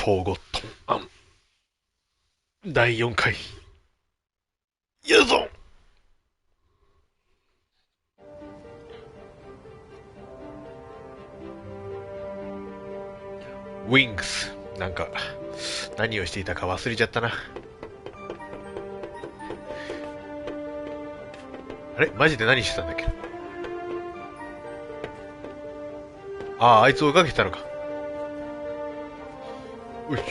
フォーゴットン案第4回やるぞ。ウィングス、なんか何をしていたか忘れちゃったな。あれマジで何してたんだっけ。あいつを追いかけてたのか。よし。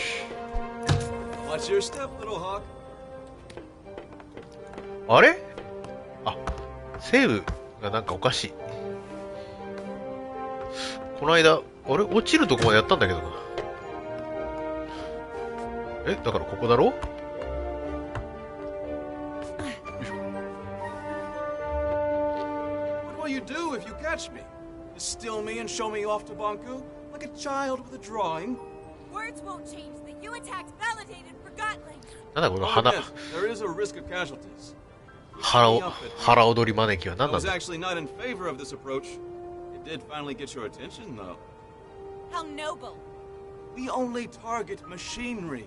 Watch your step, little hawk. あれセーブがなんかおかしい。この間、あれ落ちるとこまでやったんだけどな。だからここだろ。What will you do if you catch me? Distill me and show me off to Banku? Like a child with a drawing? Words won't change the U attack's validated for Gotling. なんだこの I'll 花、 admit, there is a risk of casualties. 腹踊り招きは I 何なん was だ。 actually not in favor of this approach. It did finally get your attention, though. How noble. We only target machinery.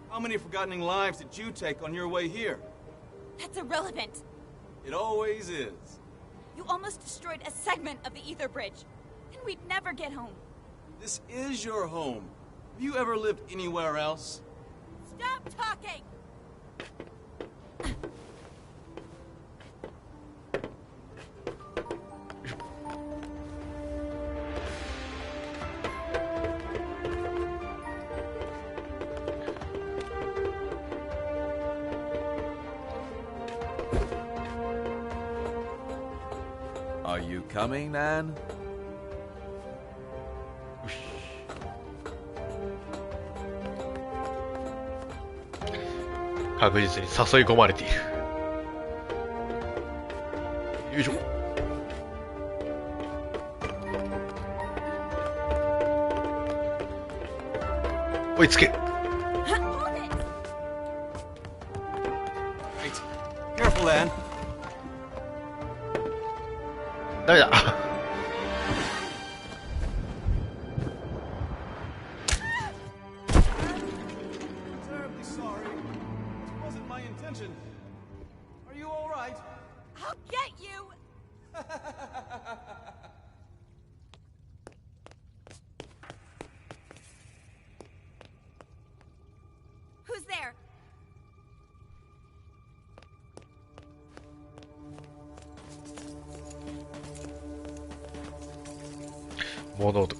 How many forgotten lives did you take on your way here? That's irrelevant. It always is. You almost destroyed a segment of the ether bridge. And we'd never get home. This is your home. Have you ever lived anywhere else? Stop talking! Are you coming, Nan? 確実に誘い込まれている。よいしょ。追いつけ。 Hold it! Wait. Careful, Anne. ダメだ。 Terribly sorry. It wasn't my intention. Are you all right? I'll get you! Who's there? 物音。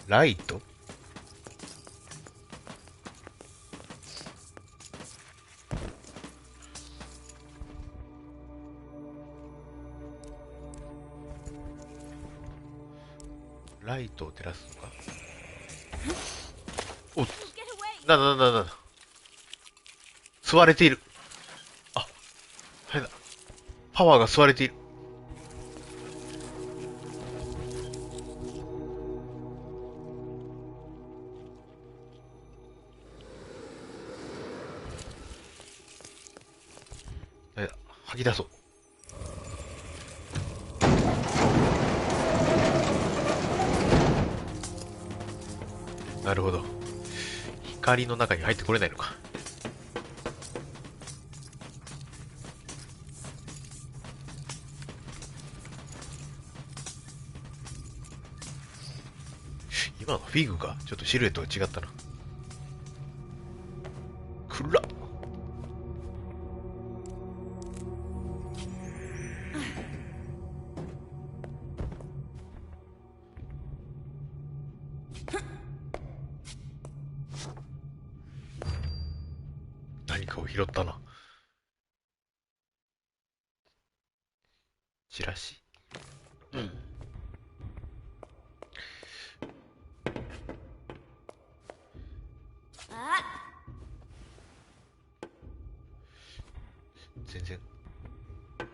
ライト。ライトを照らすのか。お、 Get away! なんだ。吸われている。あ、あれだ。パワーが吸われている。あれだ。吐き出そう。なるほど。光の中に入ってこれないのか。今のフィグがちょっとシルエットが違ったな。くらっ。何かを拾ったな。チラシ。うん。全然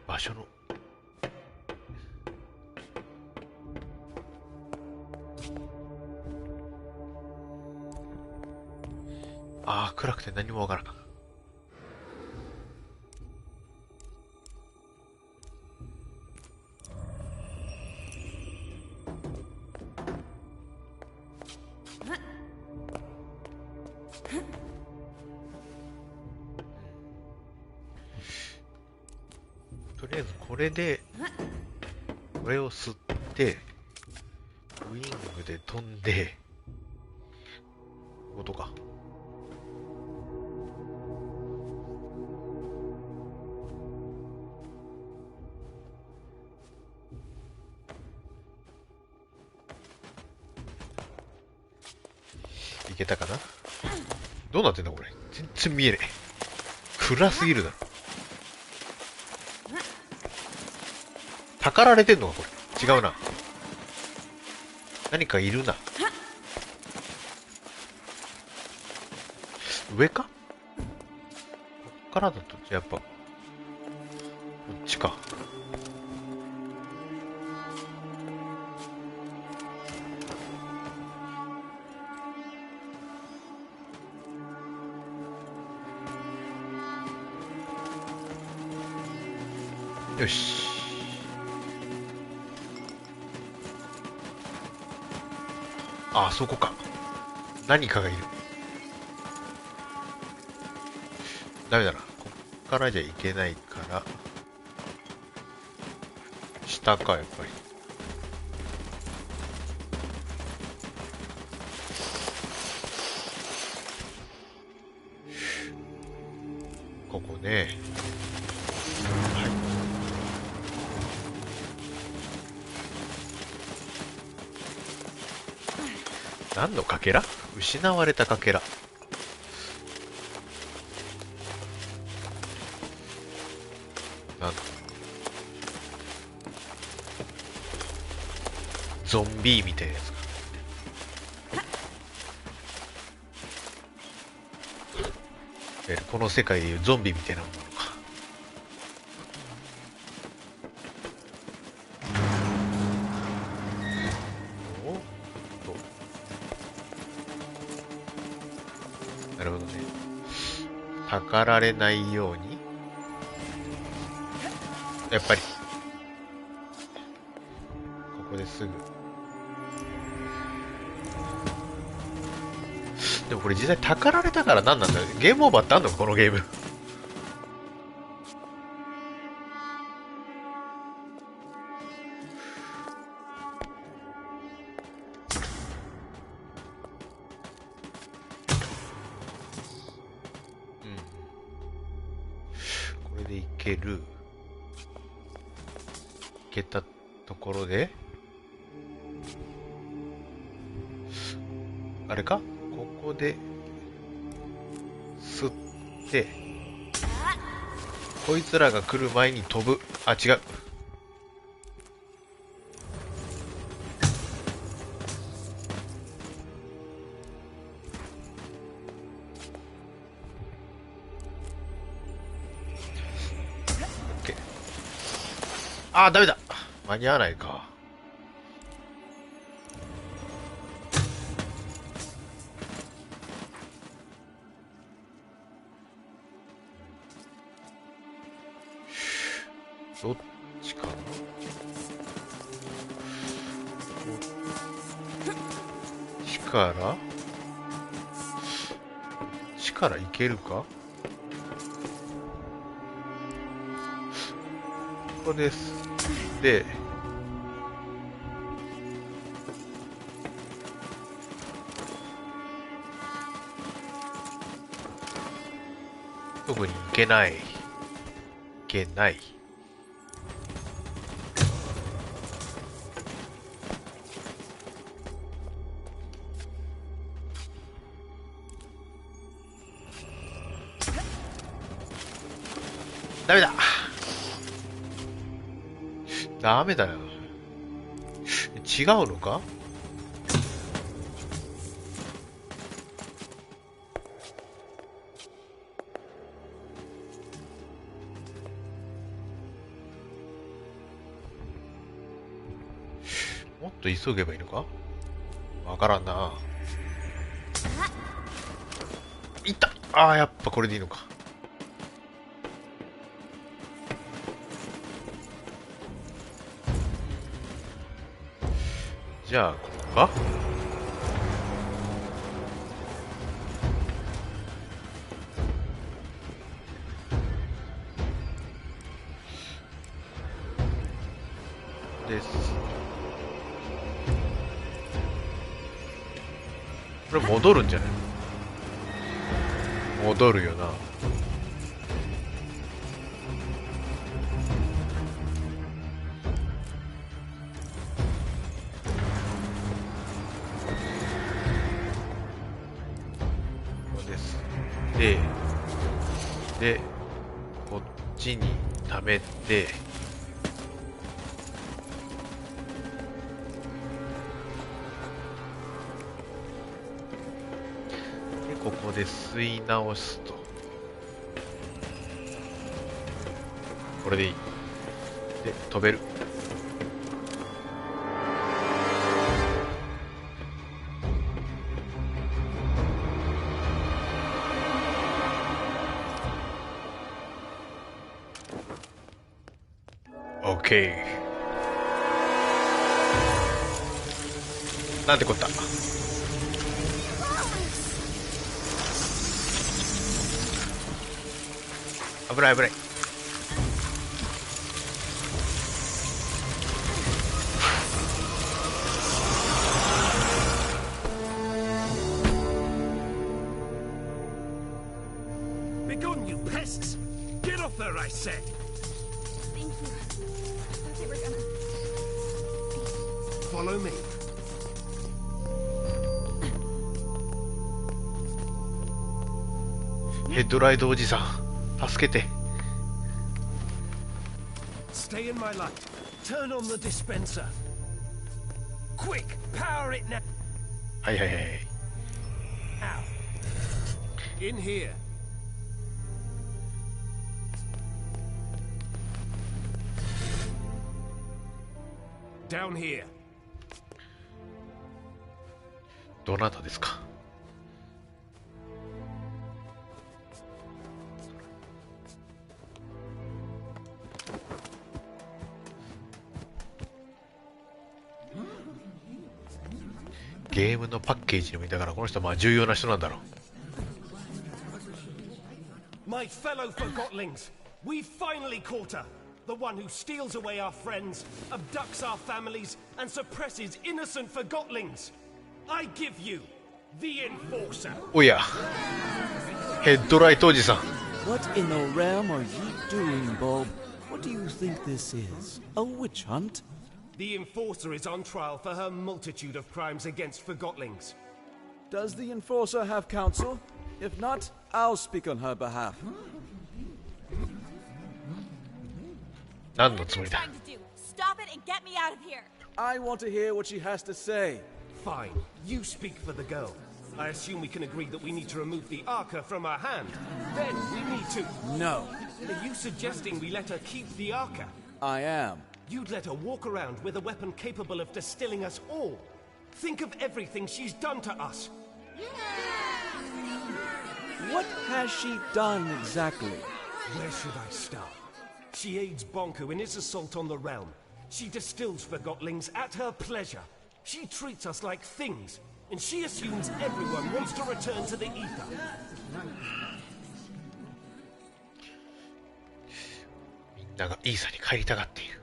場所の暗くて何もわからん。りあえずこれで、これを吸って、ウィングで飛んで、ことか。いけたかな。どうなってんだこれ。全然見えねえ。暗すぎるだろ。たかられてんのかこれ。違うな。何かいるな。上か？こっからだとやっぱこっちか。よし。あそこか。何かがいる。ダメだな。こっからじゃいけないから。下か、やっぱり。ここね。はい。何のかけら？失われたかけら。なんだ。ゾンビみたいなやつか。この世界でいうゾンビみたいなものか。おっと。なるほどね。たかられないように。やっぱり。ここですぐ。でもこれ実際たかられたから何なんだよ。ゲームオーバーってあんのかこのゲーム。これでいける。いけたところで。あれか？ここで、吸って、こいつらが来る前に飛ぶ。あ、違う。OK。あ、ダメだ。間に合わないか。どっちかな。こっちから力いけるか。ここです。で、特にいけない。いけない。ダメだ。ダメだよ。違うのか？もっと急げばいいのか？わからんな。いった。ああ、やっぱこれでいいのか。じゃあ、ここか？です。これ戻るんじゃない？戻るよな。で、こっちに溜めて、で、ここで吸い直すと。これでいい。で、飛べる。OK。なんてこった。危ない危ない。Be gone, you pests! Get off there, I said! Thank you. I thought they were gonna. Follow me. Headlight おじさん、助けて。Stay in my light. Turn on the dispenser. Quick, power it now. はいはいはい。In here. Down here. どなたですか。ゲームのパッケージにもいたから、この人はまあ重要な人なんだろう。My fellow Forgotlings, we finally caught her. The one who steals away our friends, abducts our families, and suppresses innocent Forgotlings. I give you the Enforcer. おや、ヘッドライトおじさん。What in the realm are you doing, Bob? What do you think this is? A witch hunt? The Enforcer is on trial for her multitude of crimes against Forgotlings. Does the Enforcer have counsel? If not, I'll speak on her behalf. 何のつもりだ。 Trying to do. Stop it and get me out of here. I want to hear what she has to say. Fine, you speak for the girl. I assume we can agree that we need to remove the Arca from her hand. Then we need to... No, Are you suggesting we let her keep the Arca? I am. You'd let her walk around with a weapon capable of distilling us all. Think of everything she's done to us. What has she done exactly? Where should I start? She aids Bonko in his assault on the realm. She distills Forgotlings at her pleasure. She treats us like things, and she assumes everyone wants to return to the ether. みんながイーサに帰りたがっている。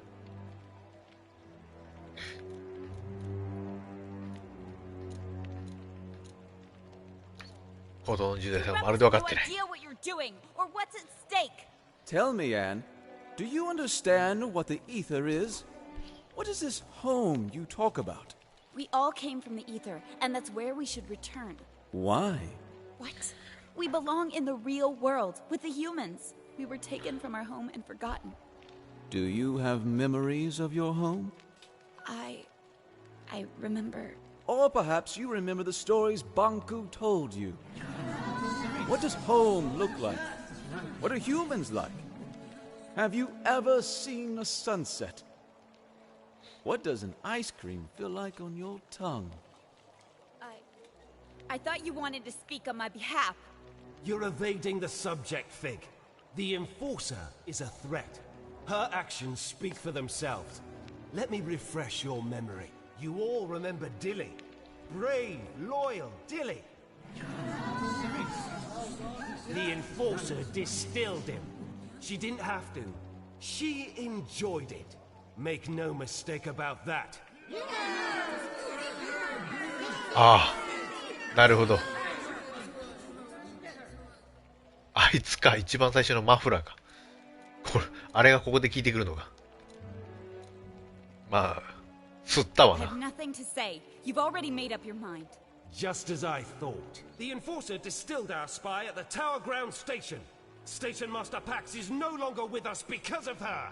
子供の時代さんはまるで分かってない。 No idea what you're doing or what's at stake. Tell me, Anne, do you understand what the ether is? What is this home you talk about? We all came from the ether, and that's where we should return. Why? What? We belong in the real world with the humans. We were taken from our home and forgotten. Do you have memories of your home? I remember. Or perhaps you remember the stories Banku told you. What does home look like? What are humans like? Have you ever seen a sunset? What does an ice cream feel like on your tongue? I thought you wanted to speak on my behalf. You're evading the subject, Fig. The Enforcer is a threat. Her actions speak for themselves. Let me refresh your memory. You all remember Dilly. Brave, loyal Dilly. The Enforcer distilled him. She didn't have to. She enjoyed it. Make no mistake about that. ああ、なるほど。あいつか、一番最初のマフラーか。これ、あれがここで聞いてくるのか。まあ、吸ったわ I have な。 nothing to say. You've already made up your mind. Just as I thought. The Enforcer distilled our spy at the Tower Ground Station. Station Master Pax is no longer with us because of her.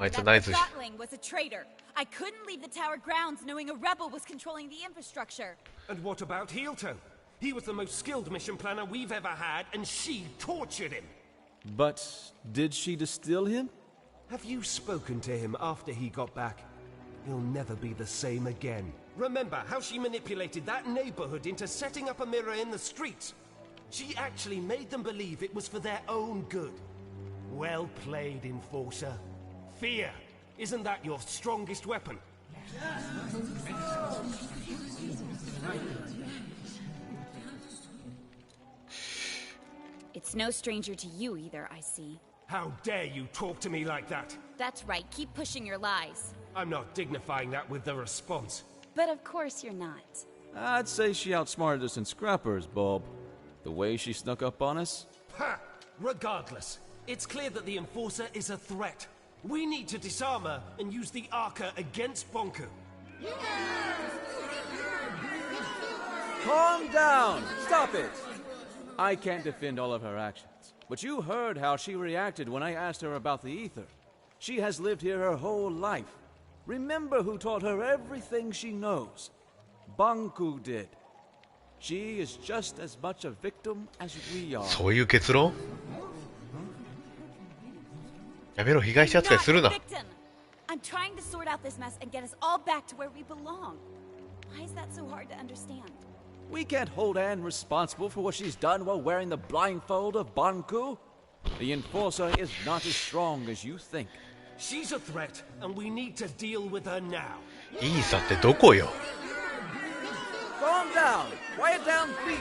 あいつ That ナイス。 Gotling was a traitor. I couldn't leave the tower grounds knowing a rebel was controlling the infrastructure. And what about Heelto? He was the most skilled mission planner we've ever had, and she tortured him. But did she distill him? Have you spoken to him after he got back? He'll never be the same again. Remember how she manipulated that neighborhood into setting up a mirror in the streets? She actually made them believe it was for their own good. Well played, Enforcer. Fear. Isn't that your strongest weapon? It's no stranger to you either, I see. How dare you talk to me like that? That's right, keep pushing your lies. I'm not dignifying that with the response. But of course you're not. I'd say she outsmarted us in scrappers, Bob. The way she snuck up on us. Ha! Regardless, it's clear that the Enforcer is a threat. We need to disarm her and use the Arca against Bonku. Calm down! Stop it! I can't defend all of her actions, but you heard how she reacted when I asked her about the ether. She has lived here her whole life. Remember who taught her everything she knows. Banku did. She is just as much a victim as we are. そういう結論？やめろ、被害者扱いするな。 Not a victim. I'm trying to sort out this mess and get us all back to where we belong. Why is that so hard to understand? We can't hold Anne responsible for what she's done while wearing the blindfold of Banku. The Enforcer is not as strong as you think. She's a threat, and we need to deal with her now. いいさってどこよ。 Calm down! Quiet down, please!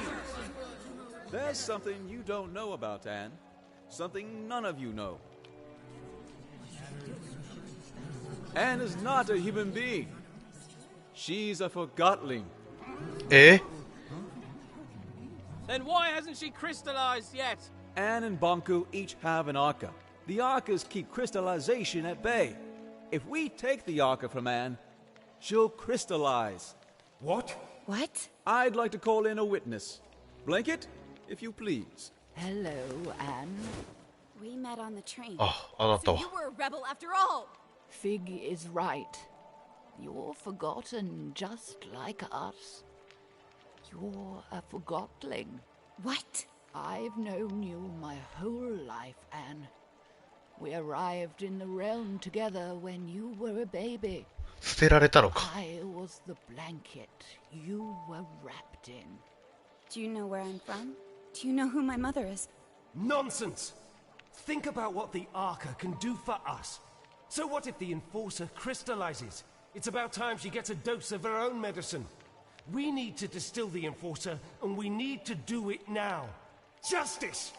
There's something you don't know about Anne. Something none of you know. Anne is not a human being. She's a forgotling. え？ Then why hasn't she crystallized yet? Anne and Banku each have an Arca. The Arcas keep crystallization at bay. If we take the Arca from Anne, she'll crystallize. What? What? I'd like to call in a witness. Blanket, if you please. Hello, Anne. We met on the train. あ、あなた So は you。were a rebel after all. Fig is right. You're forgotten just like us. You're a forgotling. What? I've known you my whole life, Anne. We arrived in the realm together when you were a baby. 捨てられたのか。 I was the blanket you were wrapped in. Do you know where I'm from? Do you know who my mother is? Nonsense! Think about what the Arca can do for us. So what if the Enforcer crystallizes? It's about time she gets a dose of her own medicine. We need to distill the Enforcer, and we need to do it now. Justice!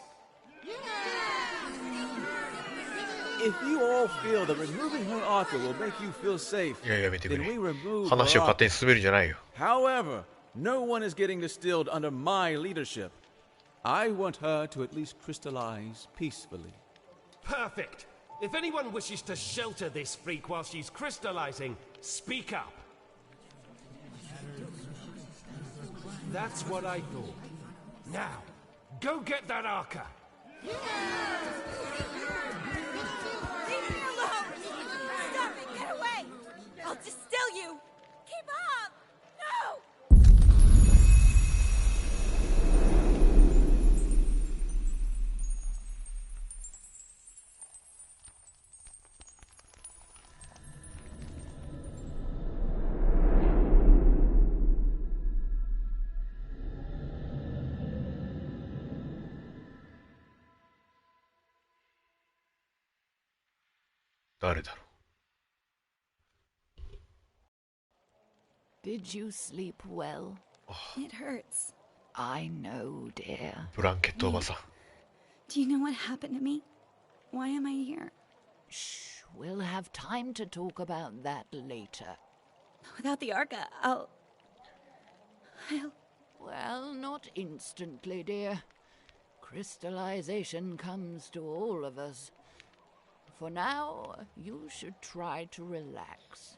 If you all feel that removing her Arca will make you feel safe, いややめてく then we れ。 remove 話を her 勝手 Arca. に進めるんじゃないよ。 However, no one is getting distilled under my leadership. I want her to at least crystallize peacefully. Perfect! If anyone wishes to shelter this freak while she's crystallizing, speak up. That's what I thought. Now, go get that Arca! Leave me alone! Stop it! Get away! I'll distill you! Keep up! No! 誰だろ Did you sleep well? It hurts. I know, dear. ブランケットおばさん。 Do you know what happened to me? Why am I here? Shh, we'll have time to talk about that later. Without the Arca, I'll... Well, not instantly, dear. Crystallization comes to all of us. For now, you should try to relax.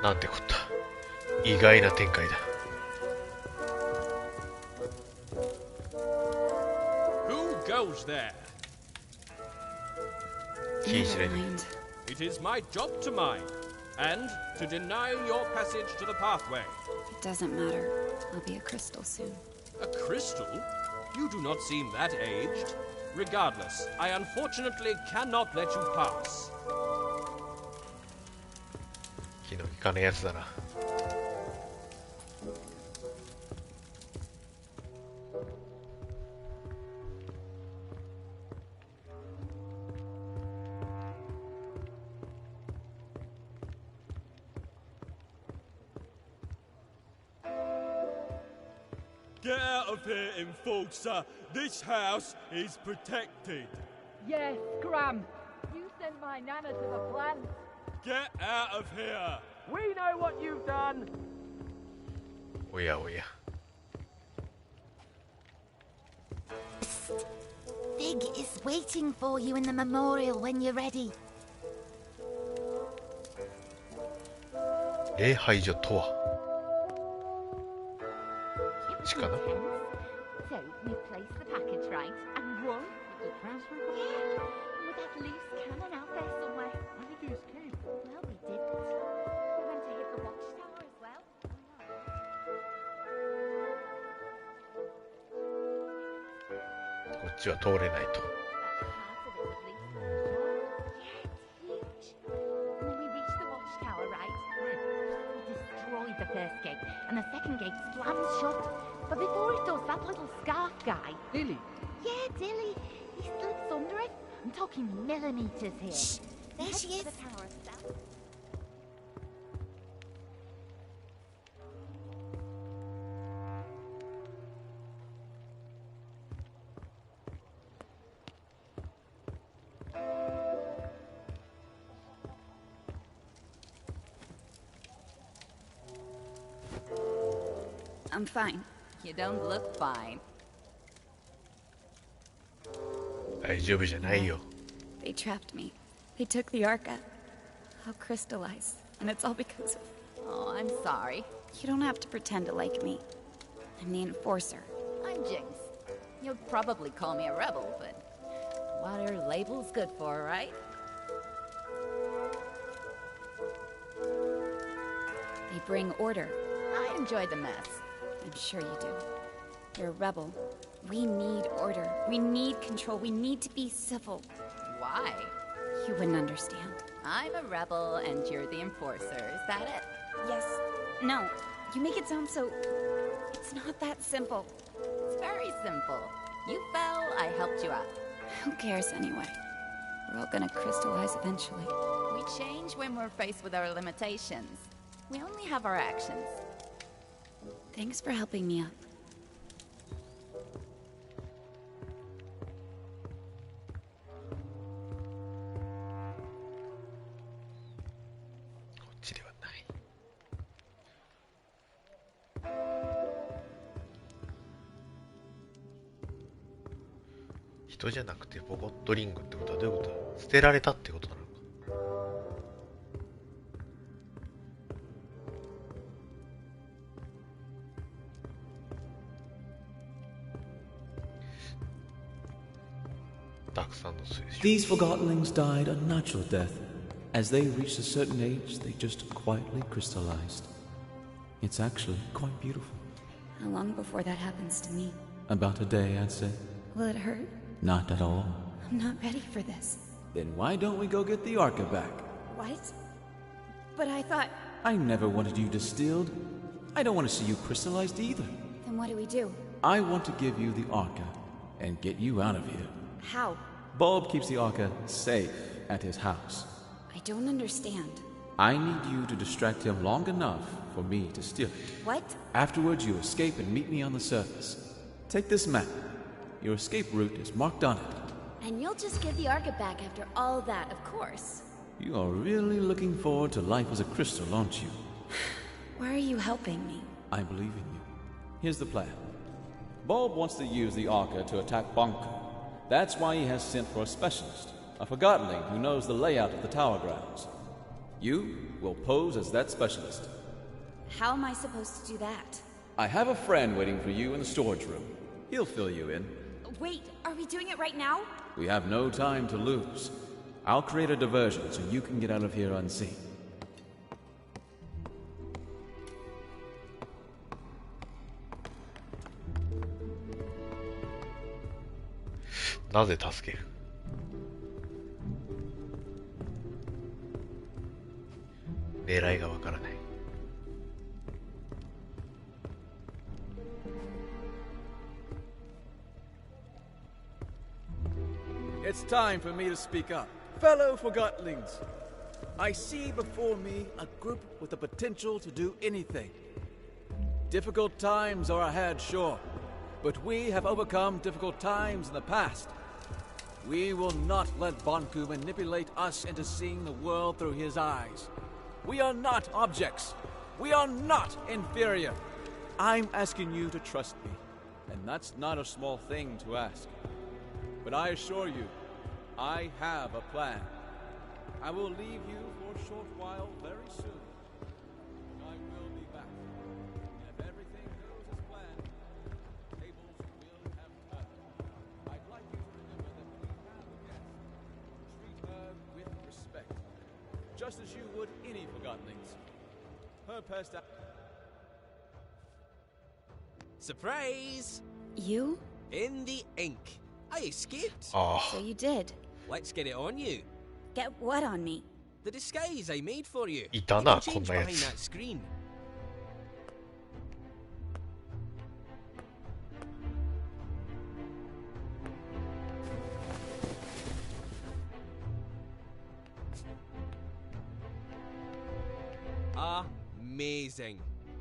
なんてこった。意外な展開だ。 Who goes there? 気にしないで。 It is my job to mind, and to deny your passage to the pathway. It doesn't matter. I'll be a crystal soon. A crystal? You do not seem that aged. Regardless, I unfortunately cannot let you pass. 気の利かねえやつだな。 Get out of here, Enforcer! This house is protected! Yes, Scram! You sent my nana to the plant! Get out of here! We know what you've done! おやおや。 Fig is waiting for you in the memorial when you're ready. 礼拝所とは。 こっちかな。 So you place the package right and run. The transfer? Yeah, with that loose cannon out there somewhere. How did you escape? Well, we didn't. We went to hit the watchtower as well. こっちは通れないと。 The first gate, and the second gate slams shut. But before it does, that little scarf guy... Dilly? Yeah, Dilly. He slips under it. I'm talking millimetres here. Shh! There she is. The tower itself. I'm fine. You don't look fine. 大丈夫じゃないよ。 They trapped me. They took the Arca. I'll crystallize. And it's all because of... Oh, I'm sorry. You don't have to pretend to like me. I'm the Enforcer. I'm Jinx. You'd probably call me a rebel, but what are labels good for, right? They bring order. I enjoy the mess. I'm sure you do. You're a rebel. We need order. We need control. We need to be civil. Why? You wouldn't understand. I'm a rebel and you're the enforcer. Is that it? Yes. No. You make it sound so... It's not that simple. It's very simple. You fell, I helped you out. Who cares anyway? We're all gonna crystallize eventually. We change when we're faced with our limitations. We only have our actions. Thanks for helping me up. Not 人じゃなくてボゴットリングってことはどういうことだ。捨てられたってことなのか。たくさんの水晶。 These forgottenlings died a natural death. As they reached a certain age, they just quietly crystallized. It's actually quite beautiful. How long before that happens to me? About a day, I'd say. Will it hurt? Not at all. I'm not ready for this. Then why don't we go get the Arca back? What? But I thought... I never wanted you distilled. I don't want to see you crystallized either. Then what do we do? I want to give you the Arca and get you out of here. How? Bulb keeps the Arca safe at his house. I don't understand. I need you to distract him long enough for me to steal it. What? Afterwards, you escape and meet me on the surface. Take this map. Your escape route is marked on it. And you'll just give the Arca back after all that, of course. You are really looking forward to life as a crystal, aren't you? Why are you helping me? I believe in you. Here's the plan. Bulb wants to use the Arca to attack Banku. That's why he has sent for a specialist, a forgottenling who knows the layout of the tower grounds. You will pose as that specialist. How am I supposed to do that? I have a friend waiting for you in the storage room. He'll fill you in. Wait, are we doing it right now? We have no time to lose. I'll create a diversion so you can get out of here unseen. なぜ助ける？狙いがわからない。It's time for me to speak up. Fellow Forgotlings, I see before me a group with the potential to do anything. Difficult times are ahead, sure, but we have overcome difficult times in the past. We will not let Banku manipulate us into seeing the world through his eyes. We are not objects. We are not inferior. I'm asking you to trust me, and that's not a small thing to ask. But I assure you, I have a plan. I will leave you for a short while very soon. I will be back. And if everything goes as planned, the tables will have turned. I'd like you to remember that when you have a guest, treat her with respect, just as you would any Forgottenlings. Her past... Surprise! You? In the ink. I escaped. Oh. So you did. Let's get it on you. Get what on me? The disguise I made for you. いた You な、 can こん change なや behind つ。 that screen. Amazing.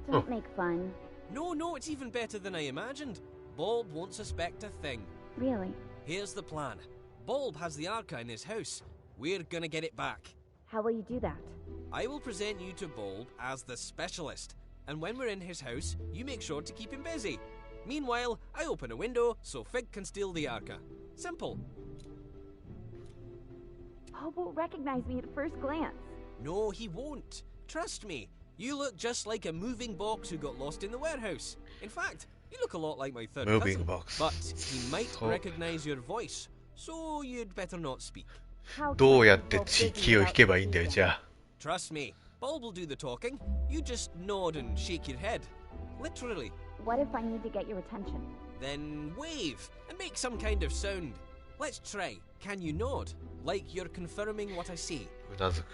Don't make fun. No, it's even better than I imagined. Bulb won't suspect a thing. Really. Here's the plan. Bulb has the Arca in his house. We're gonna get it back. How will you do that? I will present you to Bulb as the specialist, and when we're in his house, you make sure to keep him busy. Meanwhile, I open a window so Fig can steal the Arca. Simple. Hope won't recognize me at first glance. No, he won't. Trust me. You look just like a moving box who got lost in the warehouse. In fact, you look a lot like my third Moving cousin. box. But he might So- recognize your voice, so you'd better not speak. How どう can や I って be 気を引けばいいんだよ、 busy じゃあ。 Trust me, Bulb will do the talking. You just nod and shake your head. Literally. What if I need to get your attention? Then wave and make some kind of sound. Let's try. Can you nod? Like you're confirming what I say. うなずく。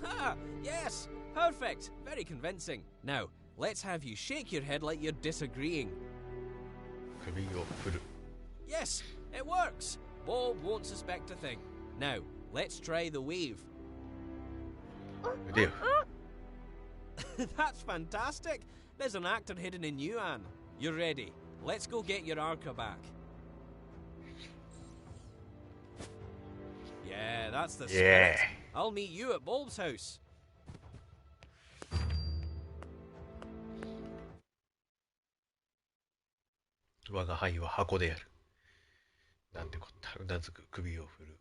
Ha! Yes! Perfect! Very convincing. Now, let's have you shake your head like you're disagreeing. 首を振る。 Yes! It works! Bulb won't suspect a thing. Now, let's try the wave. 腕を振る。 That's fantastic! There's an actor hidden in you, Anne. You're ready. Let's go get your Arca back. Yeah, that's the spirit. Yeah. I'll meet you at Bulb's house. 我が輩は箱である。なんてこった。うなずく。首を振る。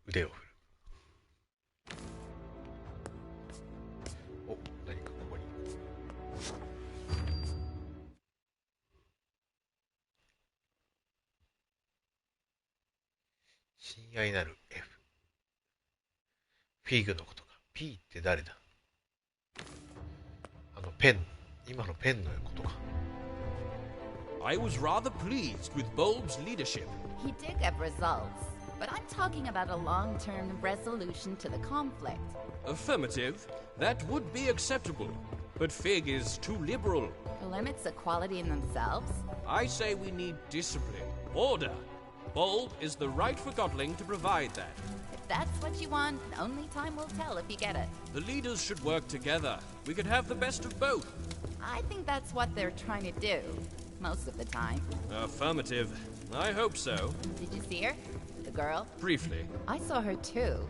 腕を振る。お、何かここに。親愛なる F。フィグのことか。P って誰だ？ペン。今のペンのことか。I was rather pleased with Bulb's leadership. He did get results, but I'm talking about a long-term resolution to the conflict. Affirmative. That would be acceptable. But Fig is too liberal. Limits equality in themselves? I say we need discipline. Order. Bulb is the right forgotling to provide that. If that's what you want, only time will tell if you get it. The leaders should work together. We could have the best of both. I think that's what they're trying to do, most of the time. Affirmative. I hope so. Did you see her? The girl? Briefly. I saw her too.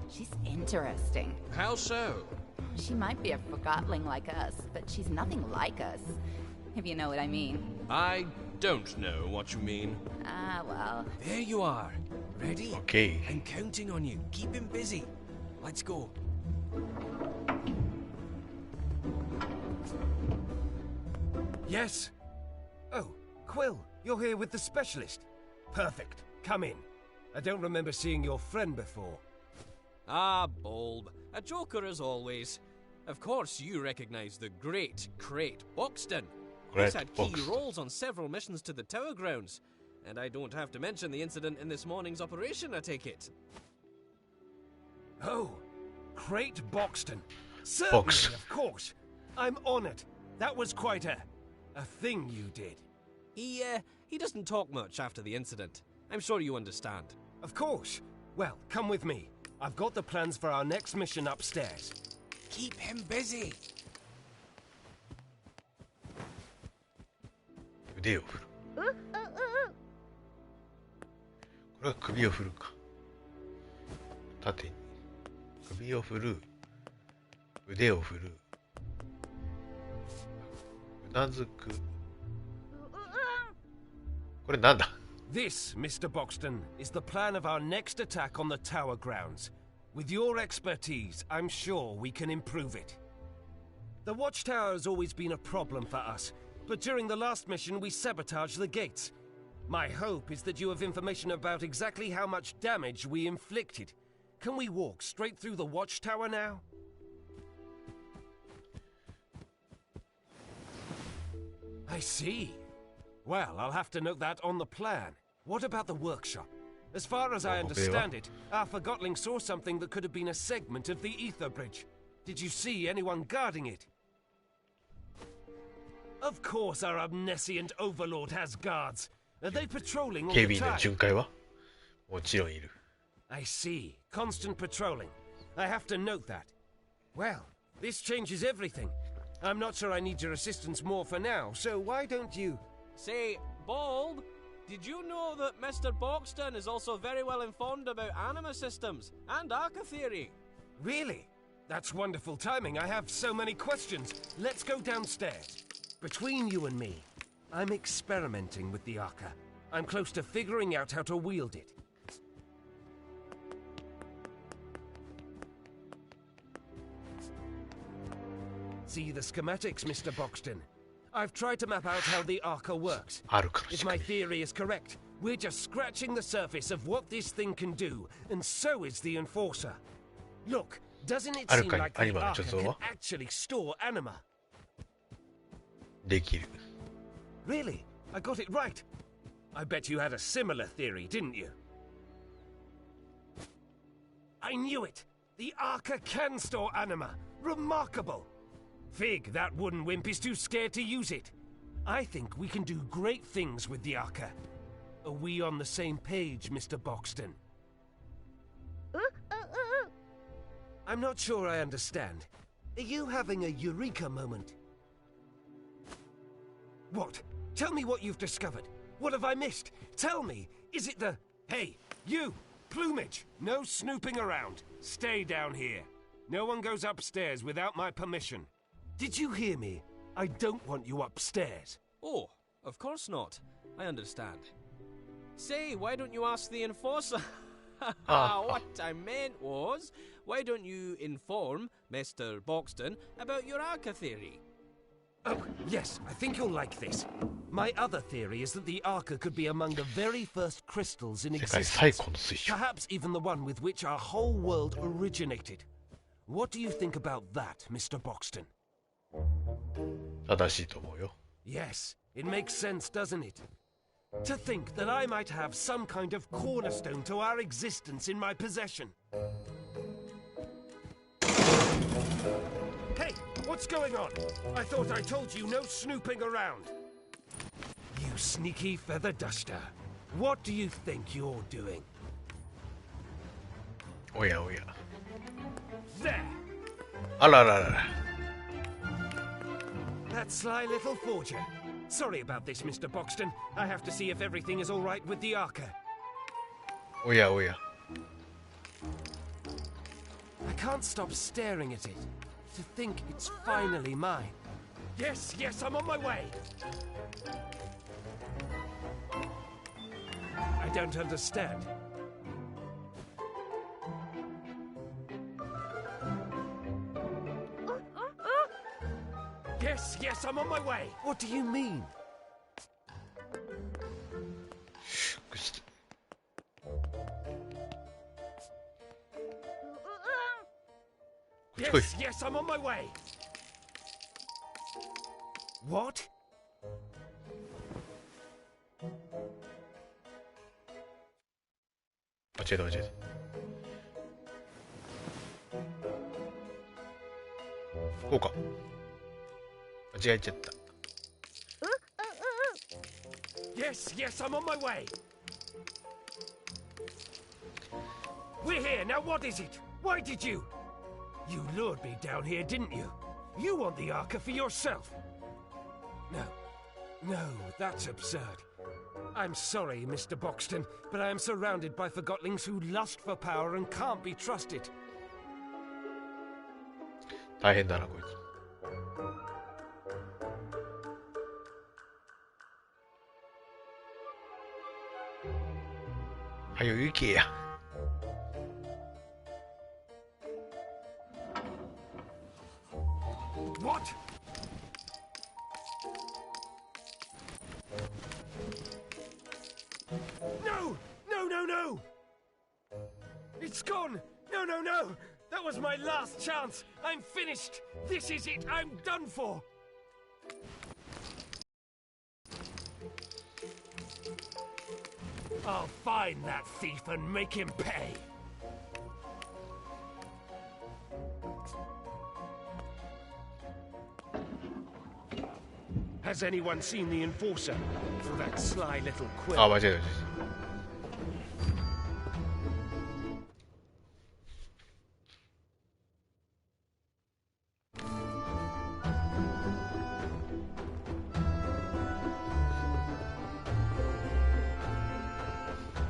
She's interesting. How so? She might be a forgotling like us, but she's nothing like us, if you know what I mean. I don't know what you mean. Ah, well. There you are. Ready? Okay. I'm counting on you. Keep him busy. Let's go. Yes? Oh, Quill, you're here with the specialist. Perfect. Come in. I don't remember seeing your friend before. Ah, Bulb. A joker as always. Of course you recognize the great Crate Buxton. He's had key roles on several missions to the Tower Grounds. And I don't have to mention the incident in this morning's operation, I take it. Oh, Crate Buxton. Certainly, of course. I'm honored. That was quite a thing you did. He doesn't talk much after the incident. I'm sure you understand. Of course. Well, come with me. I've got the plans for our next mission upstairs. Keep him busy. 腕を振る。これは首を振るか。縦に。首を振る。腕を振る。うなずく。これなんだ? This, Mr. Buxton, is the plan of our next attack on the Tower Grounds. With your expertise, I'm sure we can improve it. The Watchtower has always been a problem for us, but during the last mission we sabotaged the gates. My hope is that you have information about exactly how much damage we inflicted. Can we walk straight through the Watchtower now? I see. Well, I'll have to note that on the plan. What about the workshop? As far as I understand it, our forgotling saw something that could have been a segment of the ether bridge. Did you see anyone guarding it? Of course our omniscient overlord has guards. Are they patrolling all the 警備員の巡回はもちろんいる。I see. Constant patrolling. I have to note that. Well, this changes everything. I'm not sure I need your assistance more for now, so why don't you... Say, Bulb, did you know that Mr. Buxton is also very well informed about anima systems and Arca theory? Really? That's wonderful timing. I have so many questions. Let's go downstairs. Between you and me, I'm experimenting with the Arca. I'm close to figuring out how to wield it. See the schematics, Mr. Buxton. I've tried to map out how the Arca works. If my theory is correct, we're just scratching the surface of what this thing can do, and so is the Enforcer. Look, doesn't it seem like the Arca can actually store anima? できる。 Really? I got it right. I bet you had a similar theory, didn't you? I knew it! The Arca can store anima! Remarkable! Fig, that wooden wimp is too scared to use it. I think we can do great things with the Arca. Are we on the same page, Mr. Buxton? I'm not sure I understand. Are you having a eureka moment? What? Tell me what you've discovered. What have I missed? Tell me. Is it the... Hey, you! Plumage! No snooping around. Stay down here. No one goes upstairs without my permission. Did you hear me? I don't want you upstairs. Oh, of course not. I understand. Say, why don't you ask the Enforcer? What I meant was, why don't you inform Mr. Buxton about your Arca theory? Oh, yes, I think you'll like this. My other theory is that the Arca could be among the very first crystals in existence. Perhaps even the one with which our whole world originated. What do you think about that, Mr. Buxton? 正しいと思うよ。 Yes, it makes sense, doesn't it? To think that I might have some kind of cornerstone to our existence in my possession. Hey, what's going on? I thought I told you no snooping around. You sneaky feather duster. What do you think you're doing? Oh yeah, oh yeah. There! That sly little forger. Sorry about this, Mr. Boxton. I have to see if everything is all right with the Arca. Oh yeah, oh yeah. I can't stop staring at it. To think it's finally mine. Yes, yes, I'm on my way. I don't understand. Yes, yes, I'm on my way. What do you mean? Yes, yes, I'm on my way. What?間違えた。こうか。間違えちゃった。Yes, yes, I'm on my way. We're here, now what is it? Why did you? You lured me down here, didn't you? You want the Arca for yourself. No, that's absurd. I'm sorry, Mr. Boxton, but I am surrounded by forgotlings who lust for power and can't be trusted. 大変だなこいつ。はよ行けや。What? No! No, no, no! It's gone! No, no, no! That was my last chance! I'm finished! This is it! I'm done for! I'll find that thief and make him pay! Has anyone seen the enforcer? For that sly little quill? あ、間違えた。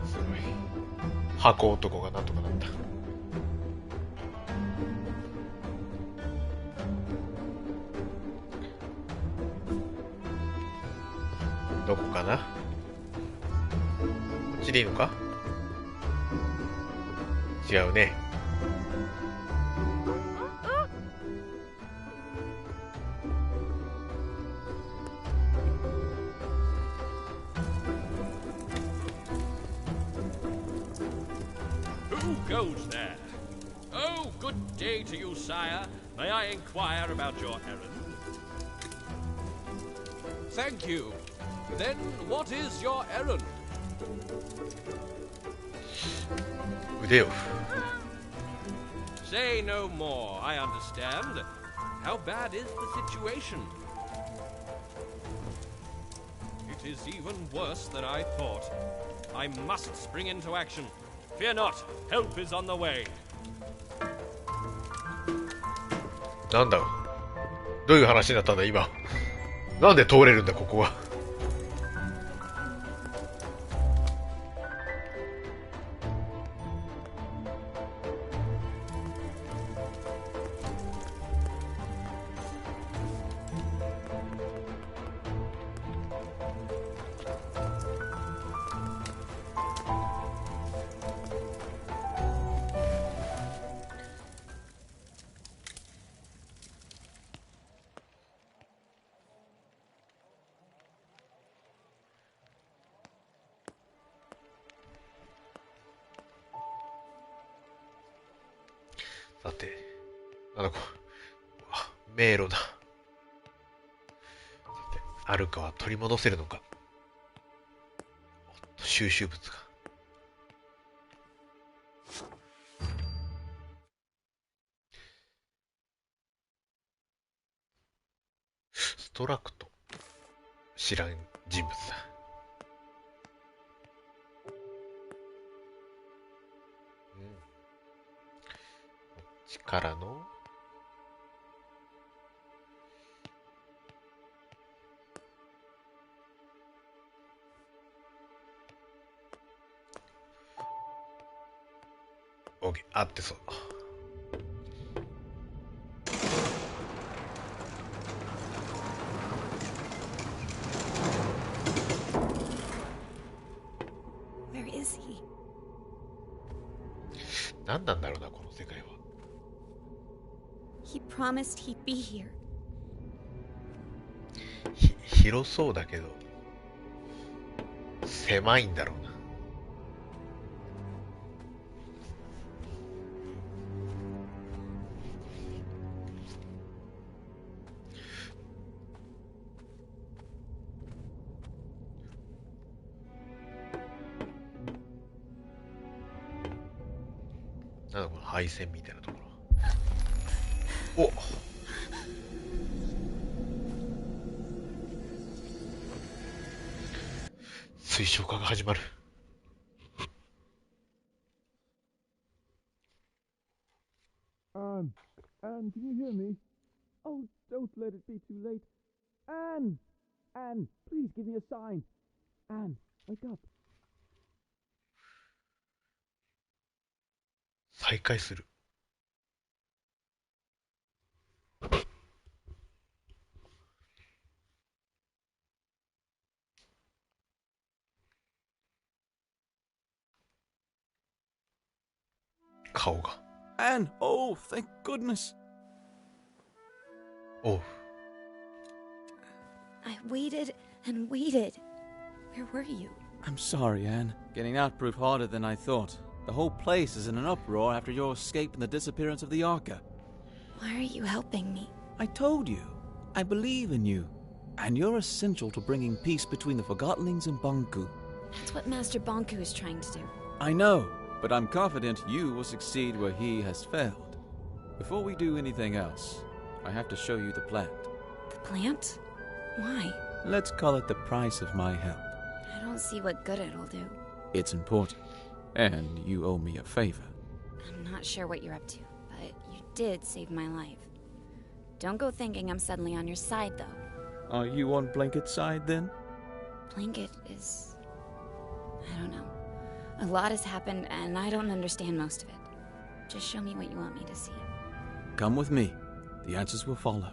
すごい。箱男がなんとかなった。どこかな？こっちでいいのか？違うね。Who goes there? Oh, good day to you, sire. May I inquire about your errand? Thank you. Then what is your errand? 腕を。Say no more, I understand. How bad is the situation? It is even worse than I thought. I must spring into action. Fear not, help is on the way. なんだ？どういう話になったんだ今？なんで通れるんだここは？さて、なんだこう、迷路だ。さて、アルカは取り戻せるのか。収集物が。ストラクト。知らん人物だ。こっちからのOK、合ってそう。Where is he? 何なんだろうな、この世界は。He promised he'd be here. 広そうだけど、狭いんだろうな。なんだこの配線みたいなところ。お、水晶化が始まる。Anne, can you hear me? Oh, don't let it be too late. Anne! Anne, please give me a sign. Anne, wake up. 再開する。顔が。Anne, oh, thank goodness. おう。I waited and waited. Where were you? I'm sorry, Anne. Getting out proved harder than I thought. The whole place is in an uproar after your escape and the disappearance of the Arca. Why are you helping me? I told you. I believe in you. And you're essential to bringing peace between the Forgottenlings and Banku. That's what Master Banku is trying to do. I know, but I'm confident you will succeed where he has failed. Before we do anything else, I have to show you the plant. The plant? Why? Let's call it the price of my help. I don't see what good it'll do. It's important. And you owe me a favor. I'm not sure what you're up to, but you did save my life. Don't go thinking I'm suddenly on your side, though. Are you on Blanket's side, then? Blanket is... I don't know. A lot has happened, and I don't understand most of it. Just show me what you want me to see. Come with me. The answers will follow.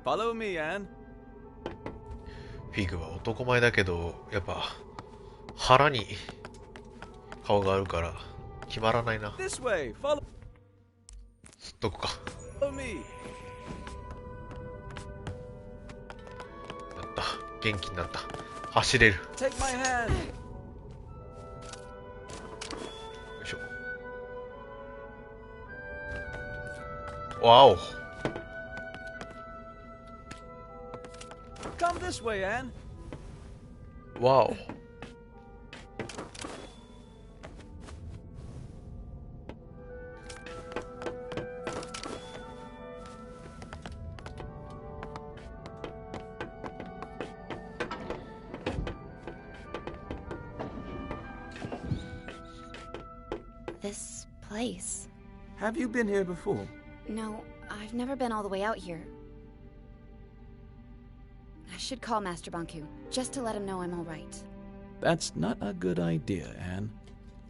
Follow me, Anne. フィグは男前だけど、やっぱ腹に顔があるから決まらないな。 This way. Follow 吸っとくか。 me. やった。元気になった。走れる。よ Take my hand. いしょ。わお。 Come this way, Anne. わお。This place? Have you been here before? No, I've never been all the way out here. I should call Master Banku, just to let him know I'm all right. That's not a good idea, Anne.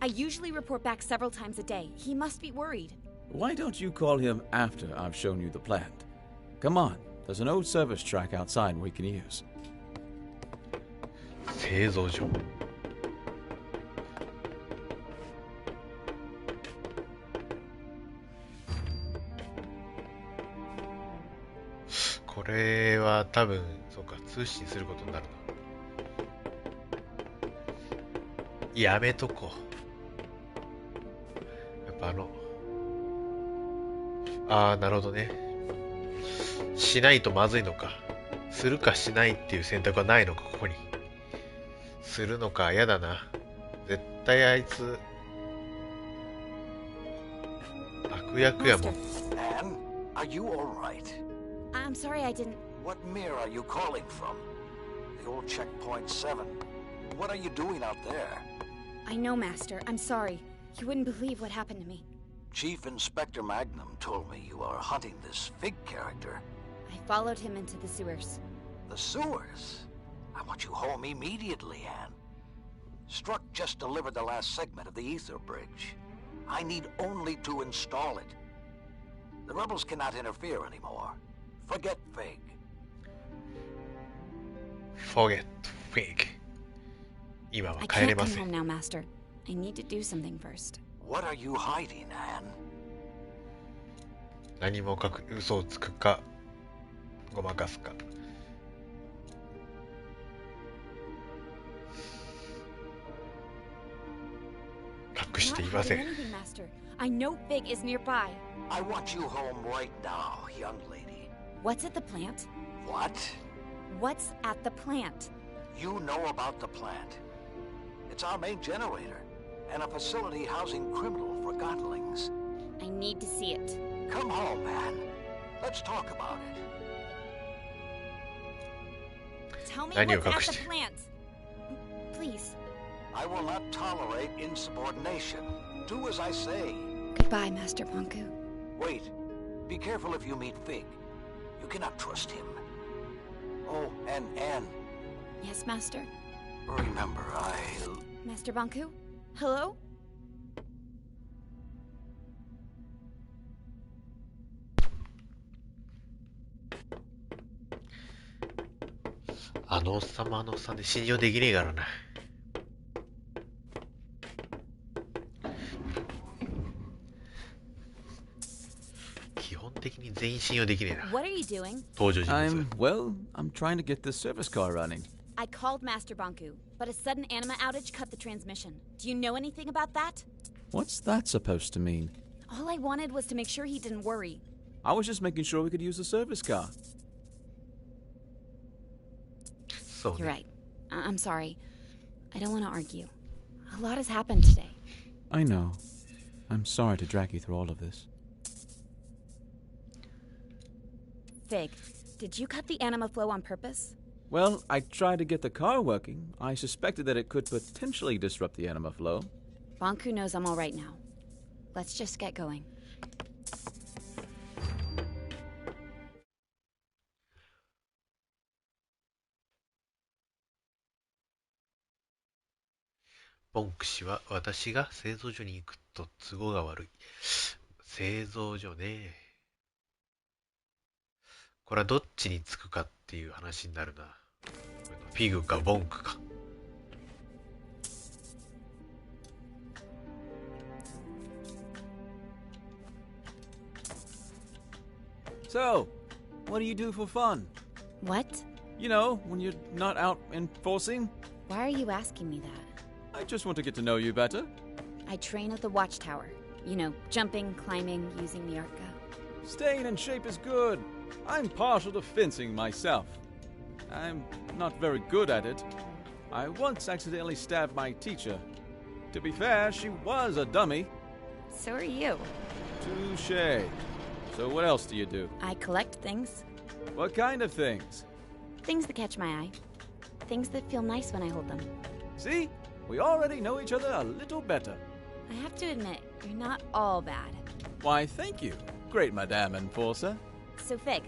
I usually report back several times a day. He must be worried. Why don't you call him after I've shown you the plant? Come on, there's an old service track outside we can use. 製造所。これは多分、そうか、通信することになるな。やめとこう。なるほどね。しないとまずいのか。するかしないっていう選択はないのか、ここに。するのか、嫌だな。絶対あいつ、悪役やもん。Anne, are you alright? I'm sorry I didn't... What mirror are you calling from? The old checkpoint 7. What are you doing out there? I know, Master. I'm sorry. You wouldn't believe what happened to me. Chief Inspector Magnum told me you are hunting this Fig character. I followed him into the sewers. The sewers? I want you home immediately, Anne. Struck just delivered the last segment of the Ether Bridge. I need only to install it. The rebels cannot interfere anymore. Forget Fig. Forget Fig. 今は I 帰れ can't ま come せ home ん。 now, Master. I need to do something first. What are you hiding, Anne? 何も嘘をつくか、ごまかすか。隠していません。 Not hiding anything, Master. I know Fig is nearby. I want you home right now, young lady. What's at the plant? What? What's at the plant? You know about the plant. It's our main generator, and a facility housing criminal forgotlings. I need to see it. Come home, Anne. Let's talk about it. Tell me何を what's 隠 at し the て plant. Please. I will not tolerate insubordination. Do as I say. Goodbye, Master Bonku. Wait. Be careful if you meet Fig. You cannot trust him. Oh, and Anne, Yes, Master? remember, Master Bonku? Hello? あのおっさんもあのおっさんで信用できねえからな。基本的に全員信用できねえな。 What are you doing? 登場人物。 I'm trying to get this service car running. I called Master Bonku, but a sudden anima outage cut the transmission. Do you know anything about that? What's that supposed to mean? All I wanted was to make sure he didn't worry. I was just making sure we could use the service car. そう You're ね。 right. I'm sorry. I don't want to argue. A lot has happened today. I know. I'm sorry to drag you through all of this. Fig, did you cut the anima flow on purpose? Well, I tried to get the car working. I suspected that it could potentially disrupt the anima flow. Bonku knows I'm all right now. Let's just get going. ボンク氏は私が製造所に行くと都合が悪い。製造所ね。これはどっちにつくかっていう話になるな。フィグかボンクか。So, what do you do for fun? What? You know, when you're not out enforcing? Why are you asking me that? I just want to get to know you better. I train at the watchtower. You know, jumping, climbing, using the arca. Staying in shape is good. I'm partial to fencing myself. I'm not very good at it. I once accidentally stabbed my teacher. To be fair, she was a dummy. So are you. Touché. So what else do you do? I collect things. What kind of things? Things that catch my eye. Things that feel nice when I hold them. See? We already know each other a little better. I have to admit, you're not all bad. Why, thank you, great Madame Enforcer. So, Fig,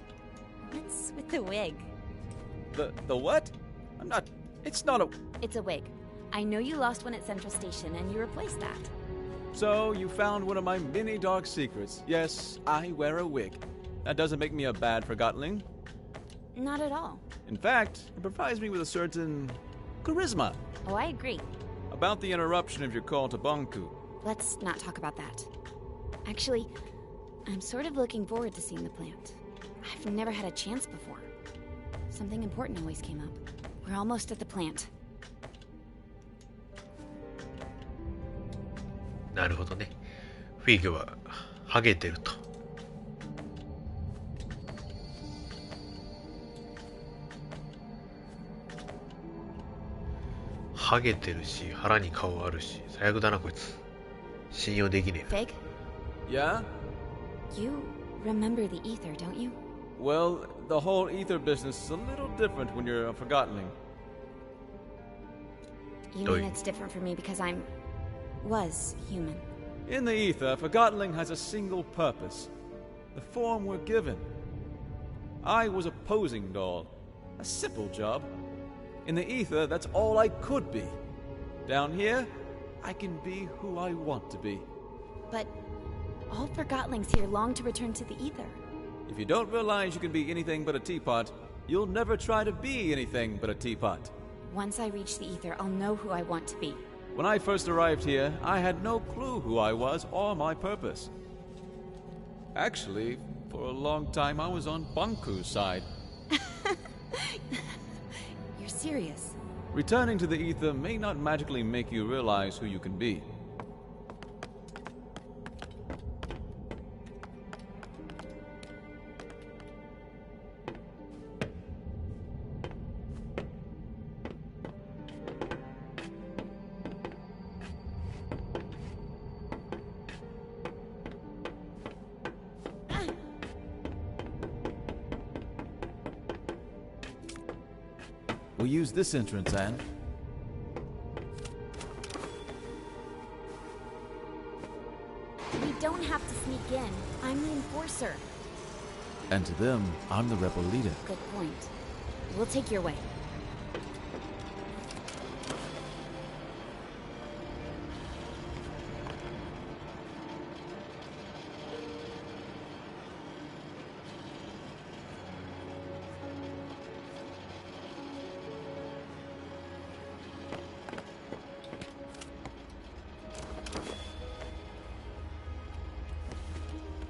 what's with the wig? The what? It's not a... It's a wig. I know you lost one at Central Station, and you replaced that. So, you found one of my many dark secrets. Yes, I wear a wig. That doesn't make me a bad forgotling. Not at all. In fact, it provides me with a certain charisma. Oh, I agree. About the interruption of your call to Bonku. Let's not talk about that. Actually, I'm sort of looking forward to seeing the plant. I've never had a chance before. Something important always came up. We're almost at the plant. なるほどね。フィグはハゲてると。ハゲてるし、腹に顔あるし、最悪だなこいつ。信用できねえ。 Fig? Yeah? You remember the ether, don't you? Well, the whole ether business is a little different when you're a forgottenling. You mean it's different for me because was human? In the ether, forgottenling has a single purpose. The form we're given. I was a posing doll. A simple job. In the ether, that's all I could be. Down here, I can be who I want to be. But all forgottlings here long to return to the ether. If you don't realize you can be anything but a teapot, you'll never try to be anything but a teapot. Once I reach the ether, I'll know who I want to be. When I first arrived here, I had no clue who I was or my purpose. Actually, for a long time I was on Banku's side. You're serious? Returning to the ether may not magically make you realize who you can be. We'll use this entrance, Anne. We don't have to sneak in. I'm the enforcer. And to them, I'm the rebel leader. Good point. We'll take your way.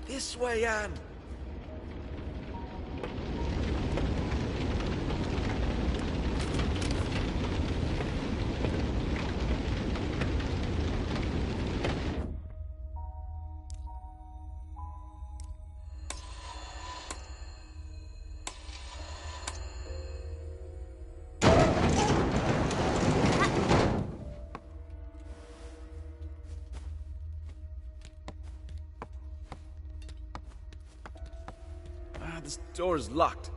This way, Anne! This door is locked.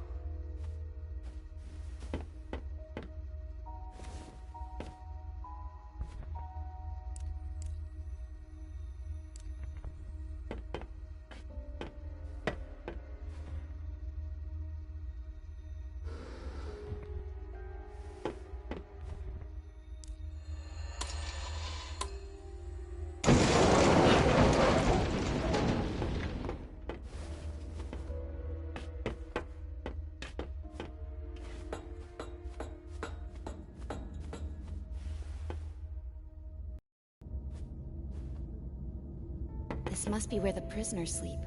This must be where the prisoners sleep.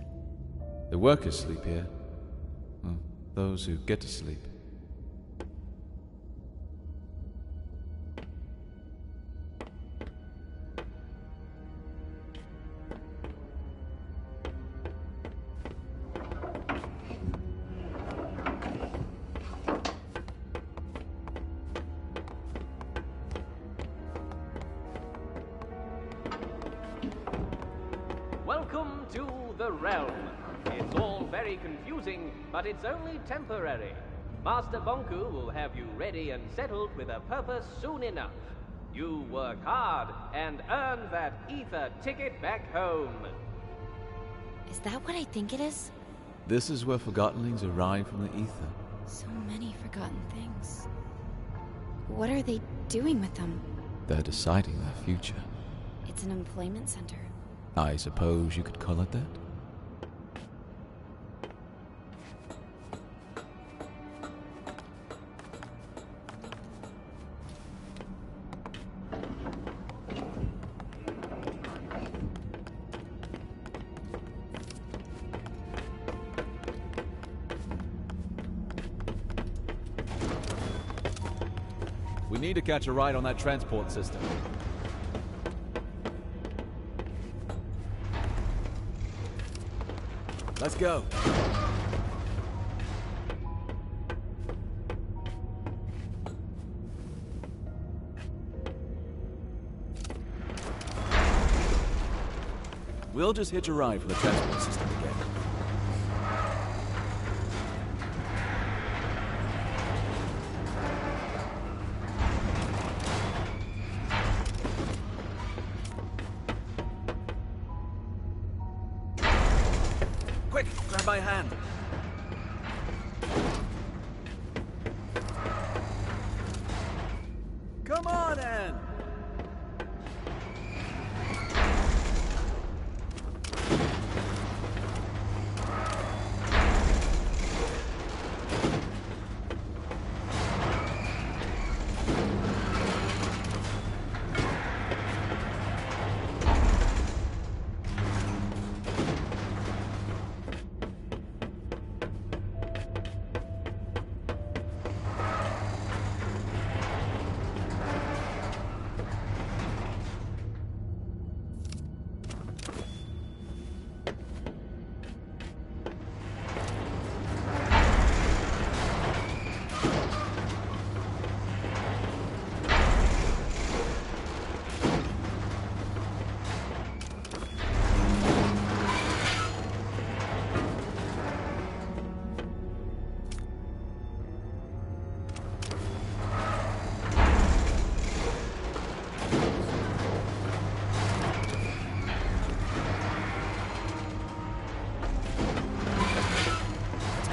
The workers sleep here. Well, those who get to sleep. Welcome to the realm. It's all very confusing, but it's only temporary. Master Bonku will have you ready and settled with a purpose soon enough. You work hard and earn that ether ticket back home. Is that what I think it is? This is where forgottenlings arrive from the ether. So many forgotten things. What are they doing with them? They're deciding their future. It's an employment center. I suppose you could call it that? We need to catch a ride on that transport system. Let's go. We'll just hitch a ride for the transport system again. Quick, grab my hand. Come on, Anne.